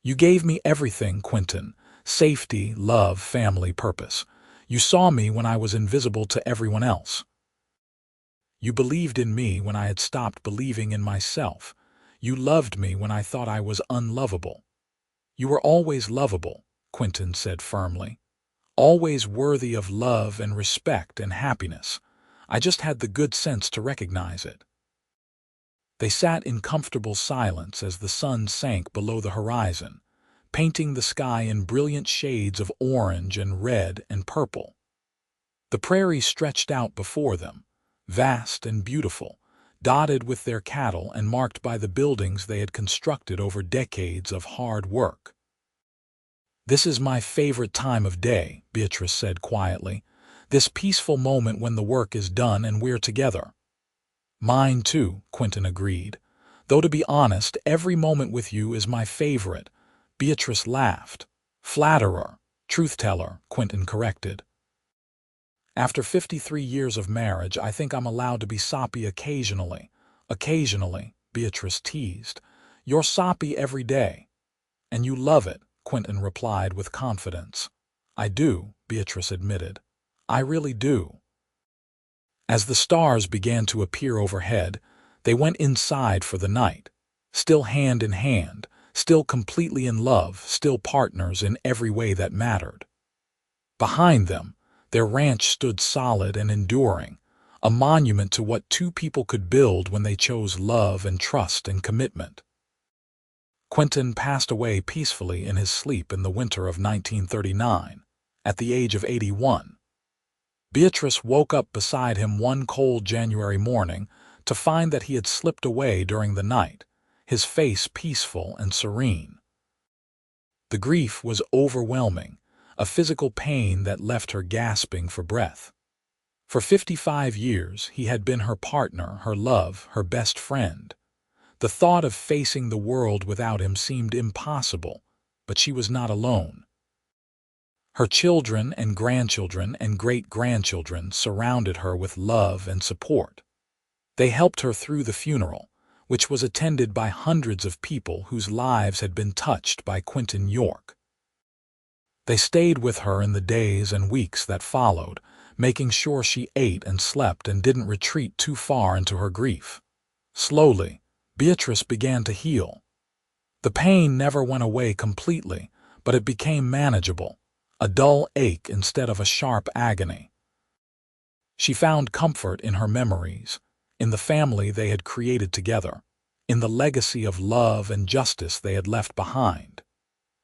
"You gave me everything, Quinton. Safety, love, family, purpose. You saw me when I was invisible to everyone else. You believed in me when I had stopped believing in myself. You loved me when I thought I was unlovable. You were always lovable," Quinton said firmly. "Always worthy of love and respect and happiness. I just had the good sense to recognize it." They sat in comfortable silence as the sun sank below the horizon, painting the sky in brilliant shades of orange and red and purple. The prairie stretched out before them, vast and beautiful, dotted with their cattle and marked by the buildings they had constructed over decades of hard work. "This is my favorite time of day," Beatrice said quietly. "This peaceful moment when the work is done and we're together." "Mine too," Quinton agreed. "Though to be honest, every moment with you is my favorite." Beatrice laughed. "Flatterer, truth-teller," Quinton corrected. "After 53 years of marriage, I think I'm allowed to be soppy occasionally." "Occasionally," Beatrice teased. "You're soppy every day." "And you love it," Quinton replied with confidence. "I do," Beatrice admitted. "I really do." As the stars began to appear overhead, they went inside for the night. still hand in hand, still completely in love, still partners in every way that mattered. Behind them, their ranch stood solid and enduring, a monument to what two people could build when they chose love and trust and commitment. Quinton passed away peacefully in his sleep in the winter of 1939, at the age of 81. Beatrice woke up beside him one cold January morning to find that he had slipped away during the night, his face peaceful and serene. The grief was overwhelming, a physical pain that left her gasping for breath. For 55 years, he had been her partner, her love, her best friend. The thought of facing the world without him seemed impossible, but she was not alone. Her children and grandchildren and great-grandchildren surrounded her with love and support. They helped her through the funeral, which was attended by hundreds of people whose lives had been touched by Quinton York. They stayed with her in the days and weeks that followed, making sure she ate and slept and didn't retreat too far into her grief. Slowly, Beatrice began to heal. The pain never went away completely, but it became manageable, a dull ache instead of a sharp agony. She found comfort in her memories, in the family they had created together, in the legacy of love and justice they had left behind.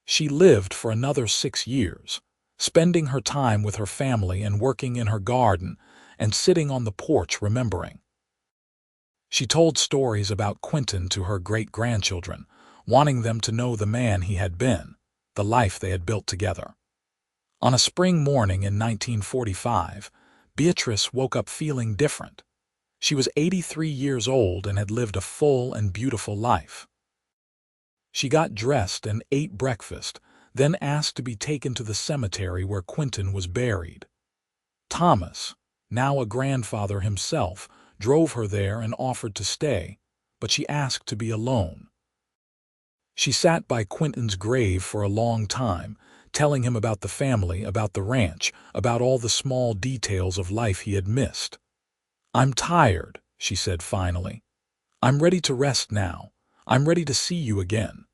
She lived for another 6 years, spending her time with her family and working in her garden and sitting on the porch remembering. She told stories about Quinton to her great-grandchildren, wanting them to know the man he had been, the life they had built together. On a spring morning in 1945, Beatrice woke up feeling different. She was 83 years old and had lived a full and beautiful life. She got dressed and ate breakfast, then asked to be taken to the cemetery where Quinton was buried. Thomas, now a grandfather himself, drove her there and offered to stay, but she asked to be alone. She sat by Quinton's grave for a long time, telling him about the family, about the ranch, about all the small details of life he had missed. "I'm tired," she said finally. "I'm ready to rest now. I'm ready to see you again."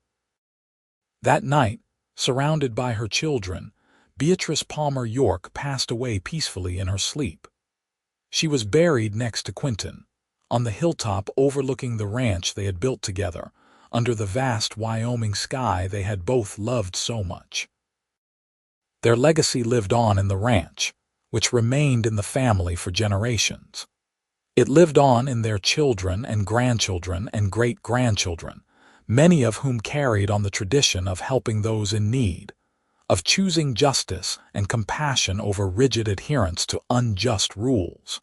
That night, surrounded by her children, Beatrice Palmer York passed away peacefully in her sleep. She was buried next to Quinton, on the hilltop overlooking the ranch they had built together, under the vast Wyoming sky they had both loved so much. Their legacy lived on in the ranch, which remained in the family for generations. It lived on in their children and grandchildren and great-grandchildren, many of whom carried on the tradition of helping those in need, of choosing justice and compassion over rigid adherence to unjust rules.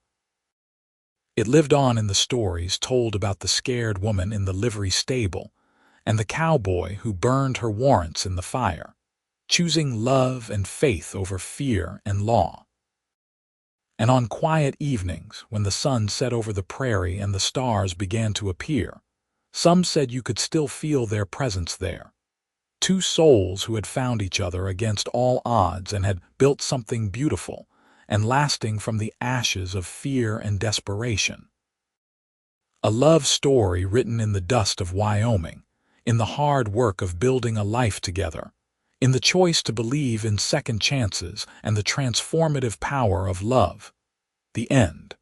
It lived on in the stories told about the scared woman in the livery stable and the cowboy who burned her warrants in the fire, choosing love and faith over fear and law. And on quiet evenings, when the sun set over the prairie and the stars began to appear, some said you could still feel their presence there. Two souls who had found each other against all odds and had built something beautiful and lasting from the ashes of fear and desperation. A love story written in the dust of Wyoming, in the hard work of building a life together, in the choice to believe in second chances and the transformative power of love. The end.